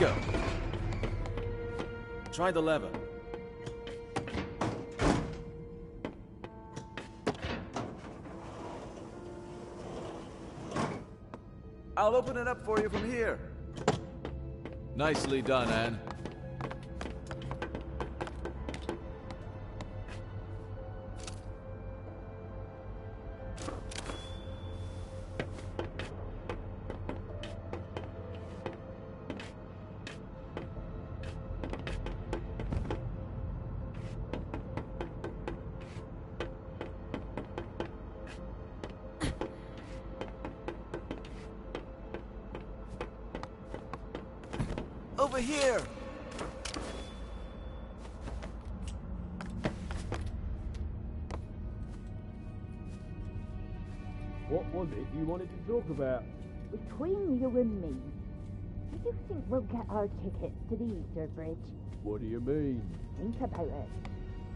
Go. Try the lever. I'll open it up for you from here. Nicely done, Anne. Over here! What was it you wanted to talk about? Between you and me, do you think we'll get our tickets to the Easter Bridge? What do you mean? Think about it.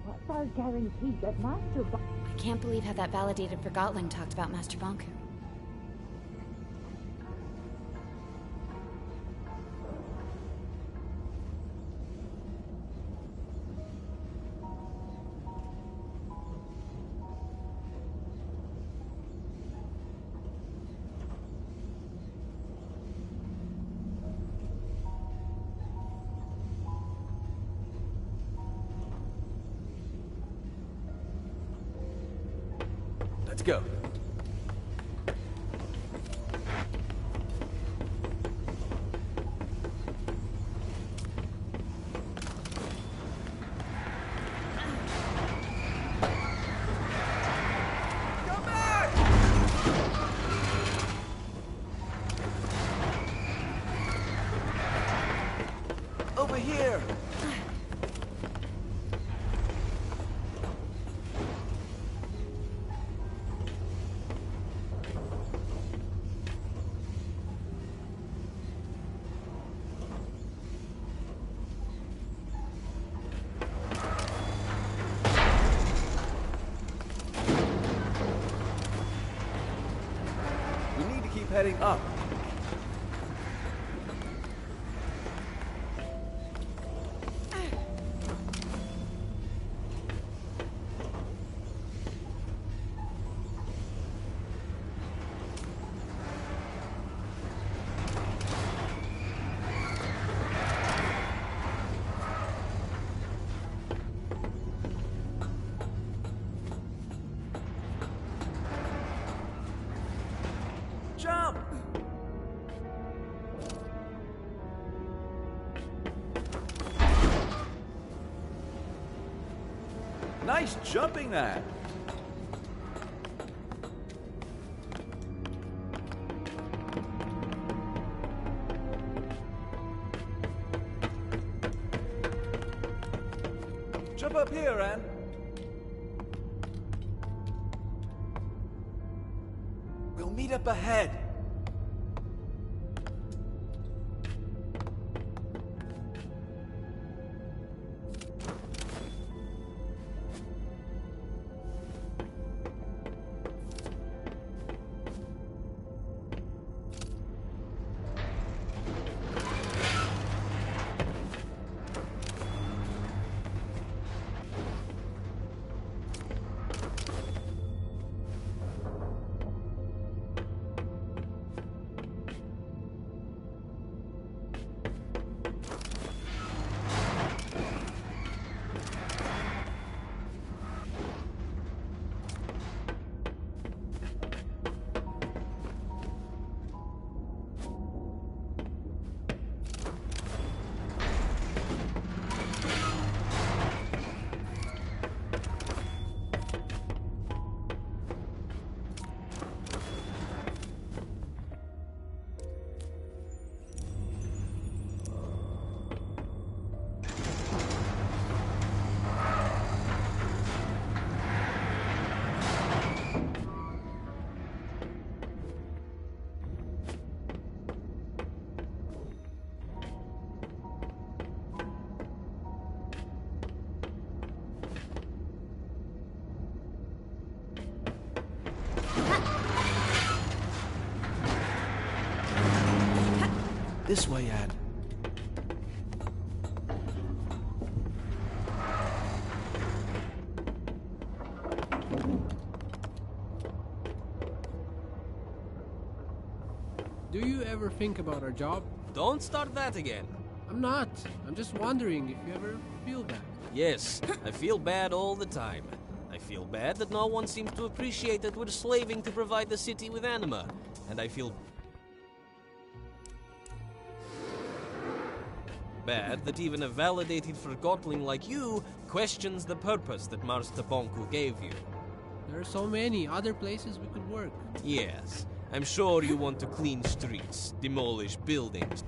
What's our guarantee that Master I can't believe how that validated for Gotling talked about Master Banku. Let's go. Come back! Over here! Heading up. Jump! Nice jumping that. Jump up here, Anne. We'll meet up ahead. This way, Anne. Do you ever think about our job? Don't start that again. I'm not. I'm just wondering if you ever feel that. Yes, I feel bad all the time. I feel bad that no one seems to appreciate that we're slaving to provide the city with anima. And I feel bad that even a validated forgotling like you questions the purpose that Master Bonku gave you. There are so many other places we could work. Yes, I'm sure you want to clean streets, demolish buildings,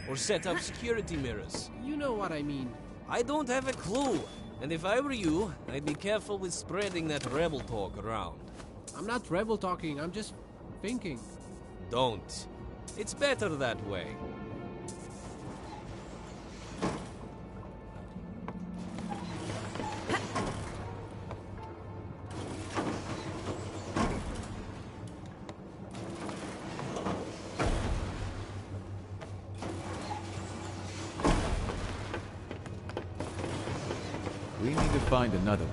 or set up security mirrors. You know what I mean. I don't have a clue, and if I were you, I'd be careful with spreading that rebel talk around. I'm not rebel talking, I'm just thinking. Don't. It's better that way. We need to find another way.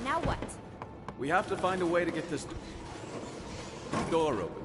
Now what? We have to find a way to get this door open.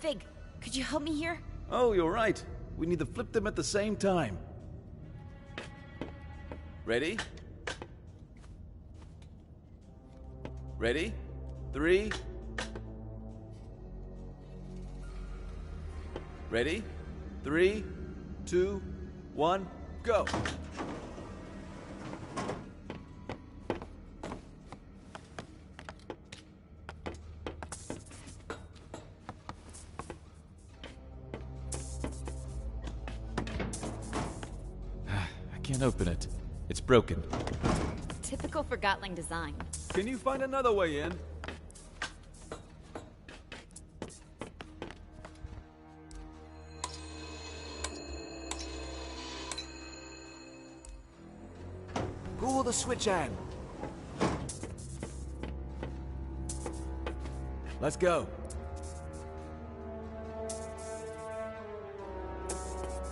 Fig, could you help me here? Oh, you're right. We need to flip them at the same time. Ready? Ready? 3. Ready? 3, 2, 1, go! I can't open it. It's broken. Typical Forgotling design. Can you find another way in? Pull the switch on. Let's go.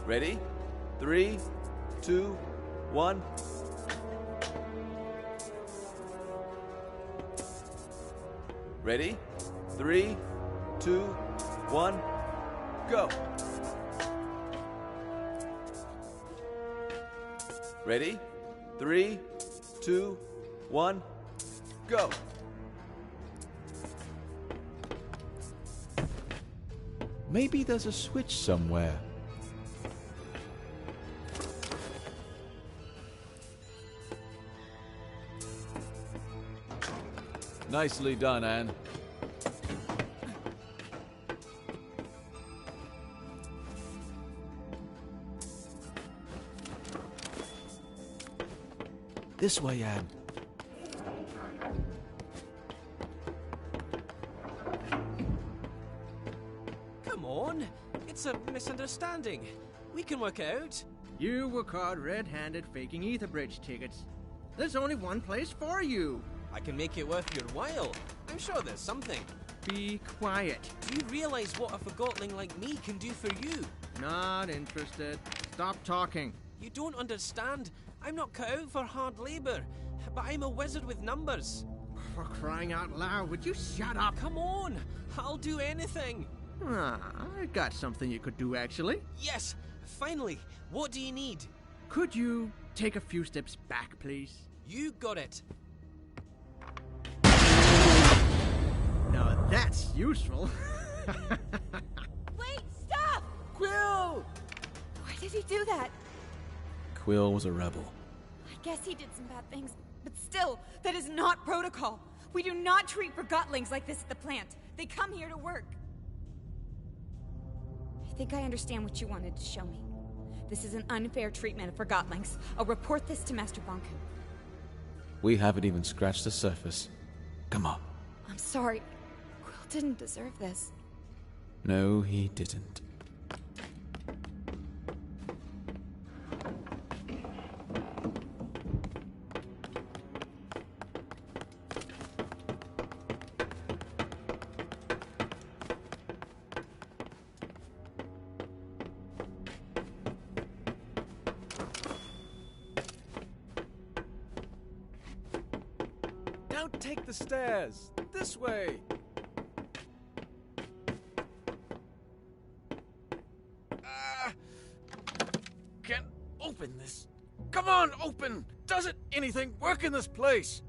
Ready? 3, 2, 1. Ready? 3, 2, 1, go! Ready? 3, 2, 1, go! Maybe there's a switch somewhere. Nicely done, Anne. This way, Anne. Come on. It's a misunderstanding. We can work it out. You were caught red-handed faking Ether Bridge tickets. There's only one place for you. I can make it worth your while. I'm sure there's something. Be quiet. Do you realize what a Forgotling like me can do for you? Not interested. Stop talking. You don't understand. I'm not cut out for hard labor, but I'm a wizard with numbers. For crying out loud, would you shut up? Come on, I'll do anything. Ah, I got something you could do, actually. Yes, finally. What do you need? Could you take a few steps back, please? You got it. Now that's useful. Wait, stop! Quill! Why did he do that? Quill was a rebel. I guess he did some bad things, but still, that is not protocol. We do not treat Forgotlings like this at the plant. They come here to work. I think I understand what you wanted to show me. This is an unfair treatment of Forgotlings. I'll report this to Master Banku. We haven't even scratched the surface. Come on. I'm sorry. Quill didn't deserve this. No, he didn't. Don't take the stairs. This way. Can't open this. Come on, open. Does it anything work in this place?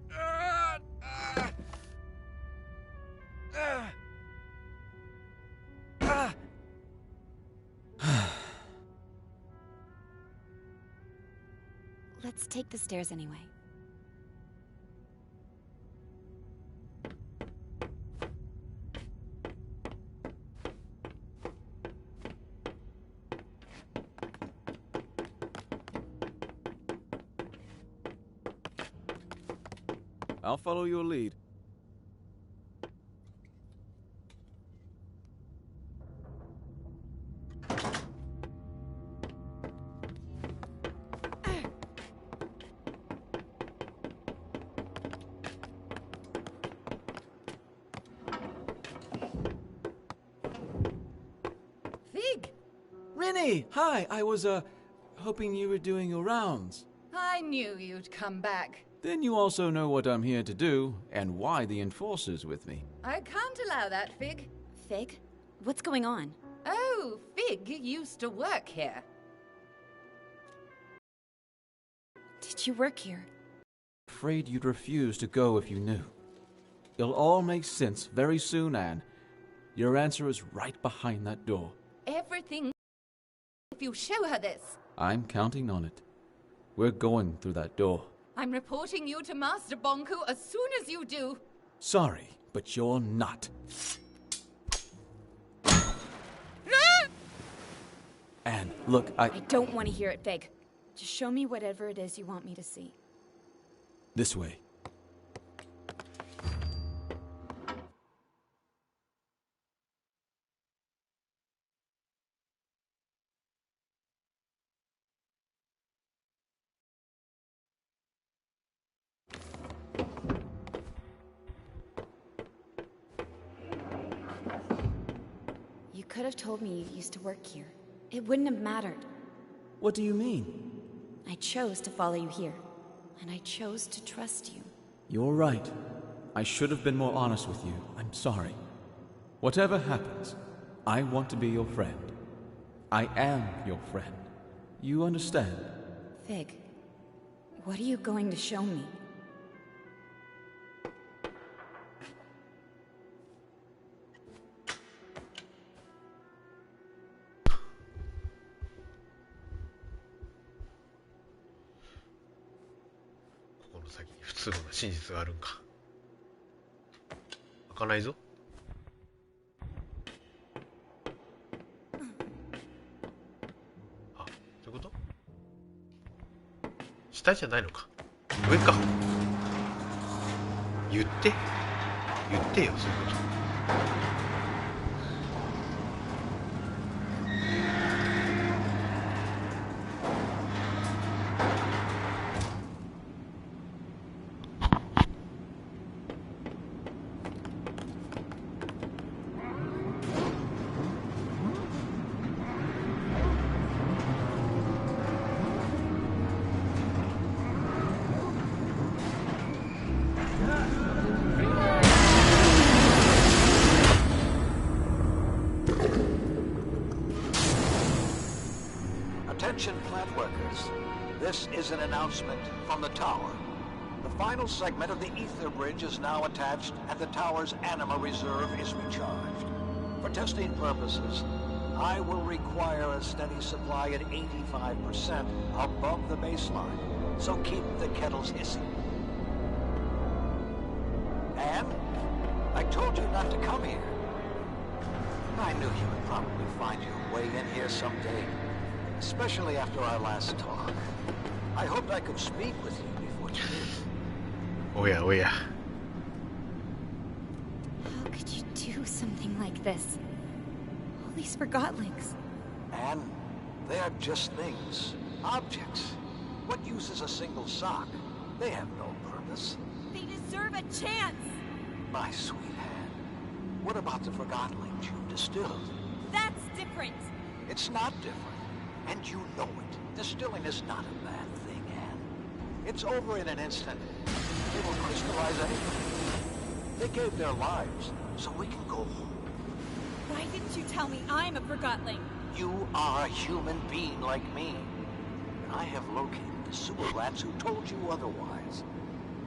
Let's take the stairs anyway. I'll follow your lead. Fig! Rennie! Hi, I was, hoping you were doing your rounds. I knew you'd come back. Then you also know what I'm here to do, and why the Enforcer's with me. I can't allow that, Fig. Fig? What's going on? Oh, Fig used to work here. Did you work here? Afraid you'd refuse to go if you knew. It'll all make sense very soon, Anne. Your answer is right behind that door. Everything if you show her this. I'm counting on it. We're going through that door. I'm reporting you to Master Bonku as soon as you do. Sorry, but you're not. Anne, look, I don't want to hear it, Fig. Just show me whatever it is you want me to see. This way. You could have told me you used to work here. It wouldn't have mattered. What do you mean? I chose to follow you here, and I chose to trust you. You're right. I should have been more honest with you. I'm sorry. Whatever happens, I want to be your friend. I am your friend. You understand? Fig, what are you going to show me?先に不都合な真実があるんか。開かないぞ。あ、そういうこと？下じゃないのか。上か。言ってよ、そういうこと。Attention, plant workers. This is an announcement from the tower. The final segment of the ether bridge is now attached, and the tower's anima reserve is recharged. For testing purposes, I will require a steady supply at 85% above the baseline, so keep the kettles hissing. And I told you not to come here. I knew you would probably find your way in here someday. Especially after our last talk. I hoped I could speak with you before you did. Oh yeah, oh yeah. How could you do something like this? All these forgotlings. And they are just things. Objects. What use is a single sock? They have no purpose. They deserve a chance! My sweet hand. What about the forgotlings you distilled? That's different! It's not different. And you know it. Distilling is not a bad thing, Anne. It's over in an instant. They will crystallize anything. They gave their lives, so we can go home. Why didn't you tell me I'm a forgotling? You are a human being like me. And I have located the sewer rats who told you otherwise.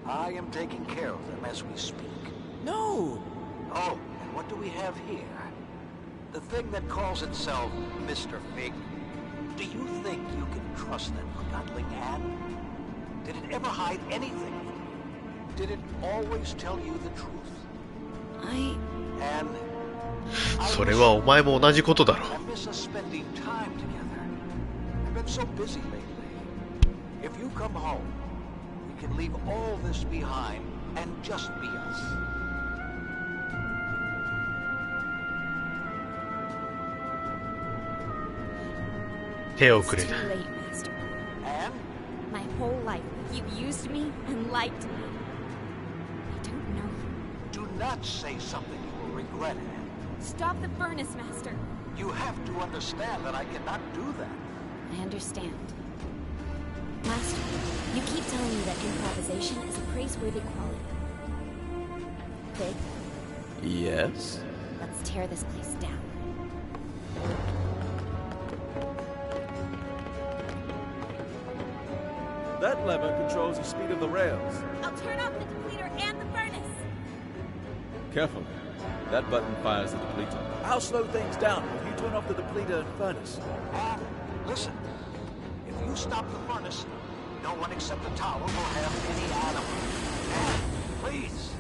I am taking care of them as we speak. No! Oh, and what do we have here? The thing that calls itself Mr. Fig. Do you think you can trust that forgotling, Anne? Did it ever hide anything from you? Did it always tell you the truth? Anne, それはお前も同じことだろ。I miss us spending time together. I've been so busy lately. If you come home, we can leave all this behind and just be us. It's too late, Master. And? My whole life, you've used me and lied to me. I don't know you. Do not say something you will regret, Anne. Stop the furnace, Master. You have to understand that I cannot do that. I understand. Master, you keep telling me that improvisation is a praiseworthy quality. Fig? Yes? Let's tear this place down. That lever controls the speed of the rails. I'll turn off the depleter and the furnace. Careful. That button fires the depleter. I'll slow things down if you turn off the depleter and furnace. And listen, if you stop the furnace, no one except the tower will have any animal. And please,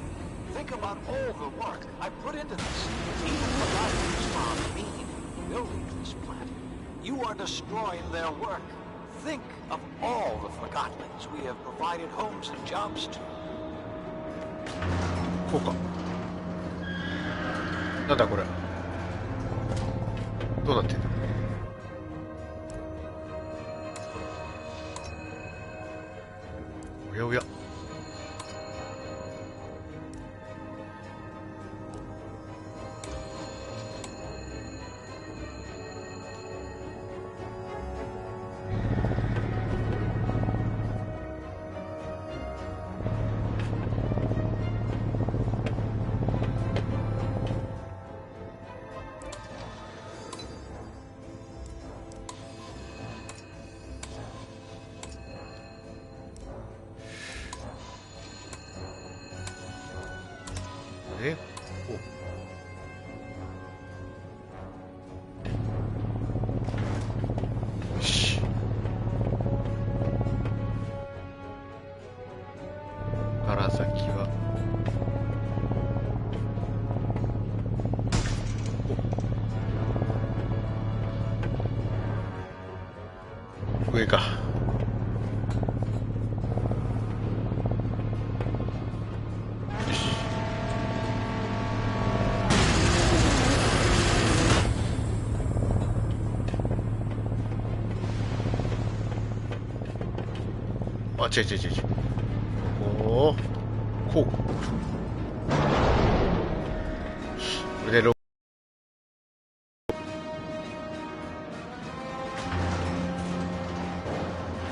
think about all the work I put into this. Even the guys found meaning in building this plant. You are destroying their work. Think of all the Forgotlings we have provided homes and jobs to. こうか。なんだこれ。どうなってんの？おやおや。よし。から先は上か。よし。あ、違う違う違う違う。おお、こう。これで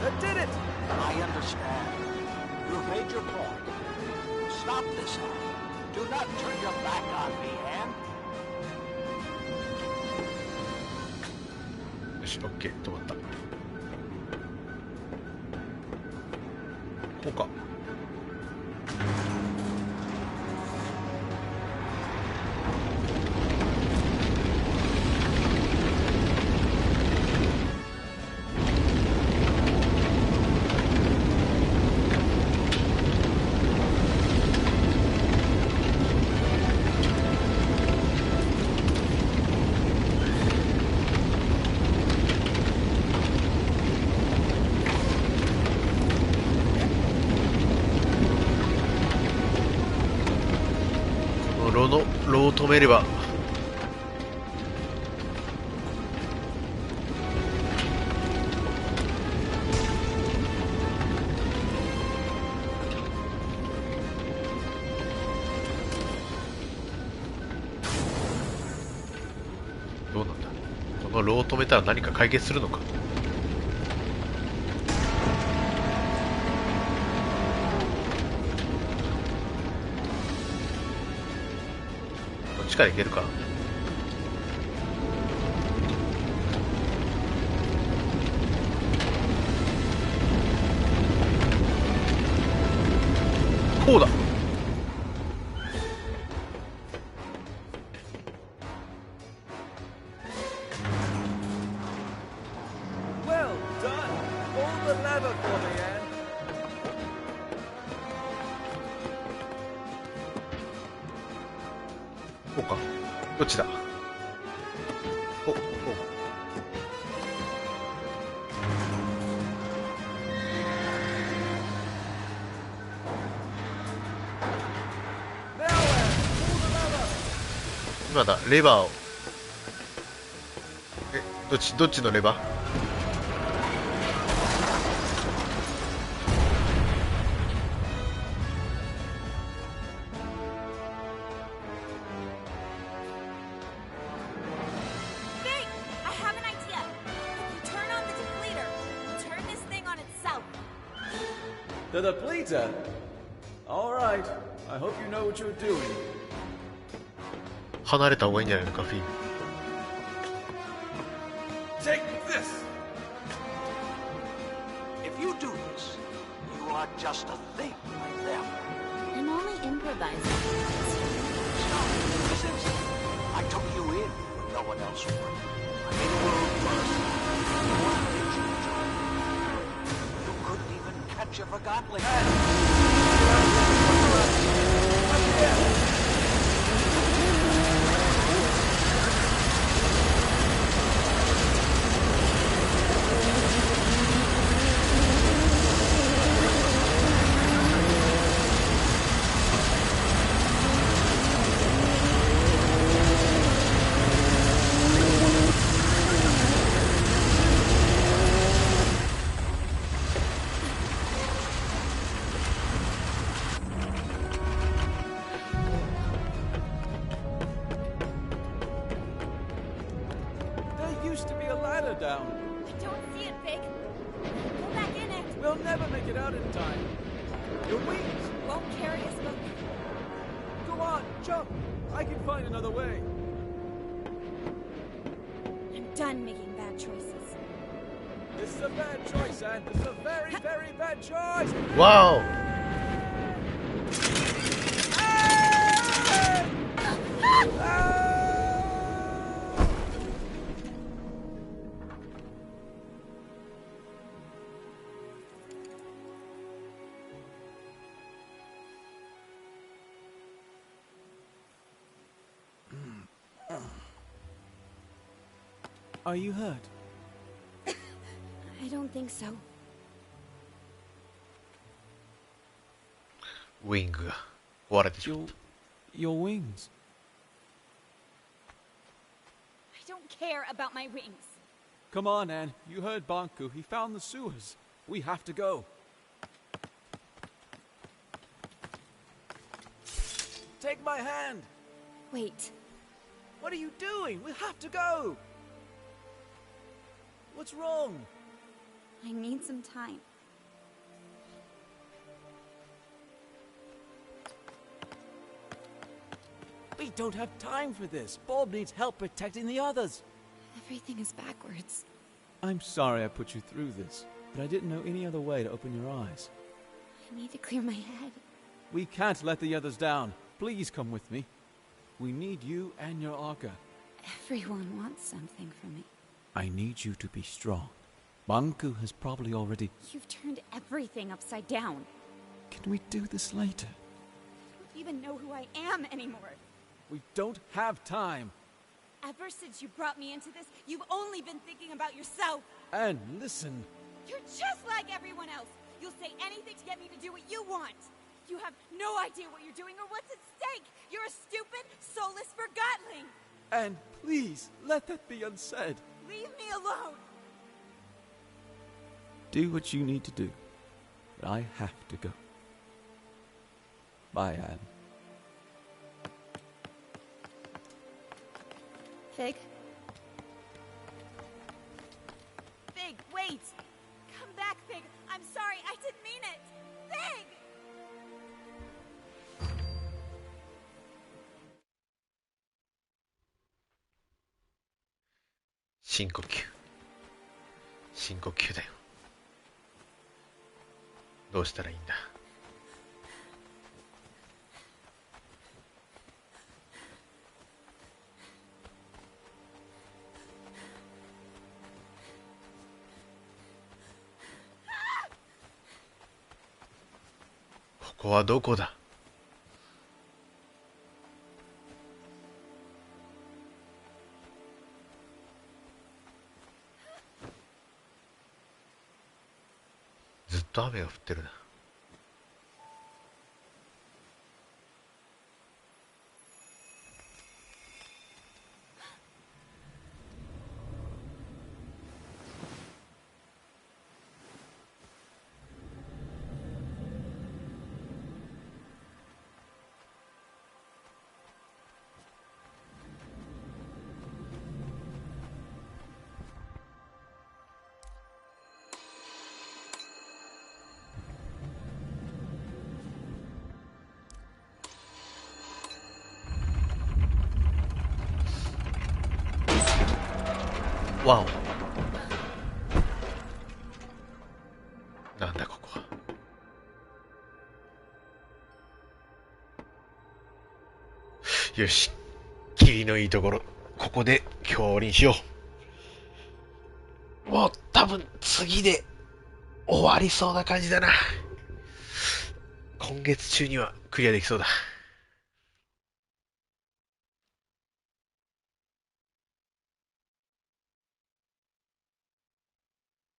That did it! I understand. You've made your point. Stop this, Anne. Do not turn your back on me, Anne. よし、オッケー、止まった。こうか。炉を止めればどうなんだ。この炉を止めたら何か解決するのか。こっちから行けるか。こうだ。Well done. Pull the lever for me, Anne. こうか。どっちだ。お、お。今だ、レバーを。どっちのレバー？The depleter? All right. I hope you know what you're doing. 離れた方がいいんじゃないのか、フィー。Take this! If you do this, not just a thing like them. I'm only improvising. Stop. Listen. I took you in when no one else would. I made a world first. What did you do? You couldn't even catch a forgotling. Down. I don't see it, Pig. Go back in it. We'll never make it out in time. Your wings won't carry us both. Go on, jump. I can find another way. I'm done making bad choices. This is a bad choice, Anne. This is a very, very bad choice. Wow. Are you hurt? I don't think so. Wing が壊れてしまった。Your wings. I don't care about my wings. Come on, Anne. You heard Banku. He found the sewers. We have to go. Take my hand. Wait. What are you doing? We have to go. What's wrong? I need some time. We don't have time for this. Bob needs help protecting the others. Everything is backwards. I'm sorry I put you through this, but I didn't know any other way to open your eyes. I need to clear my head. We can't let the others down. Please come with me. We need you and your Arca. Everyone wants something from me. I need you to be strong. Banku has probably already... You've turned everything upside down. Can we do this later? You don't even know who I am anymore. We don't have time. Ever since you brought me into this, you've only been thinking about yourself. And listen... You're just like everyone else. You'll say anything to get me to do what you want. You have no idea what you're doing or what's at stake. You're a stupid, soulless forgotling. And please, let that be unsaid. Leave me alone. Do what you need to do. But I have to go. Bye, Anne. Fig? Fig, wait! Come back, Fig! I'm sorry, I didn't mean it! Fig!深呼吸。深呼吸だよ。どうしたらいいんだ。ここはどこだ。ずっと雨が降ってるな。わお。なんだここは。よし。霧のいいところ、ここで今日終わりにしよう。もう多分次で終わりそうな感じだな。今月中にはクリアできそうだ。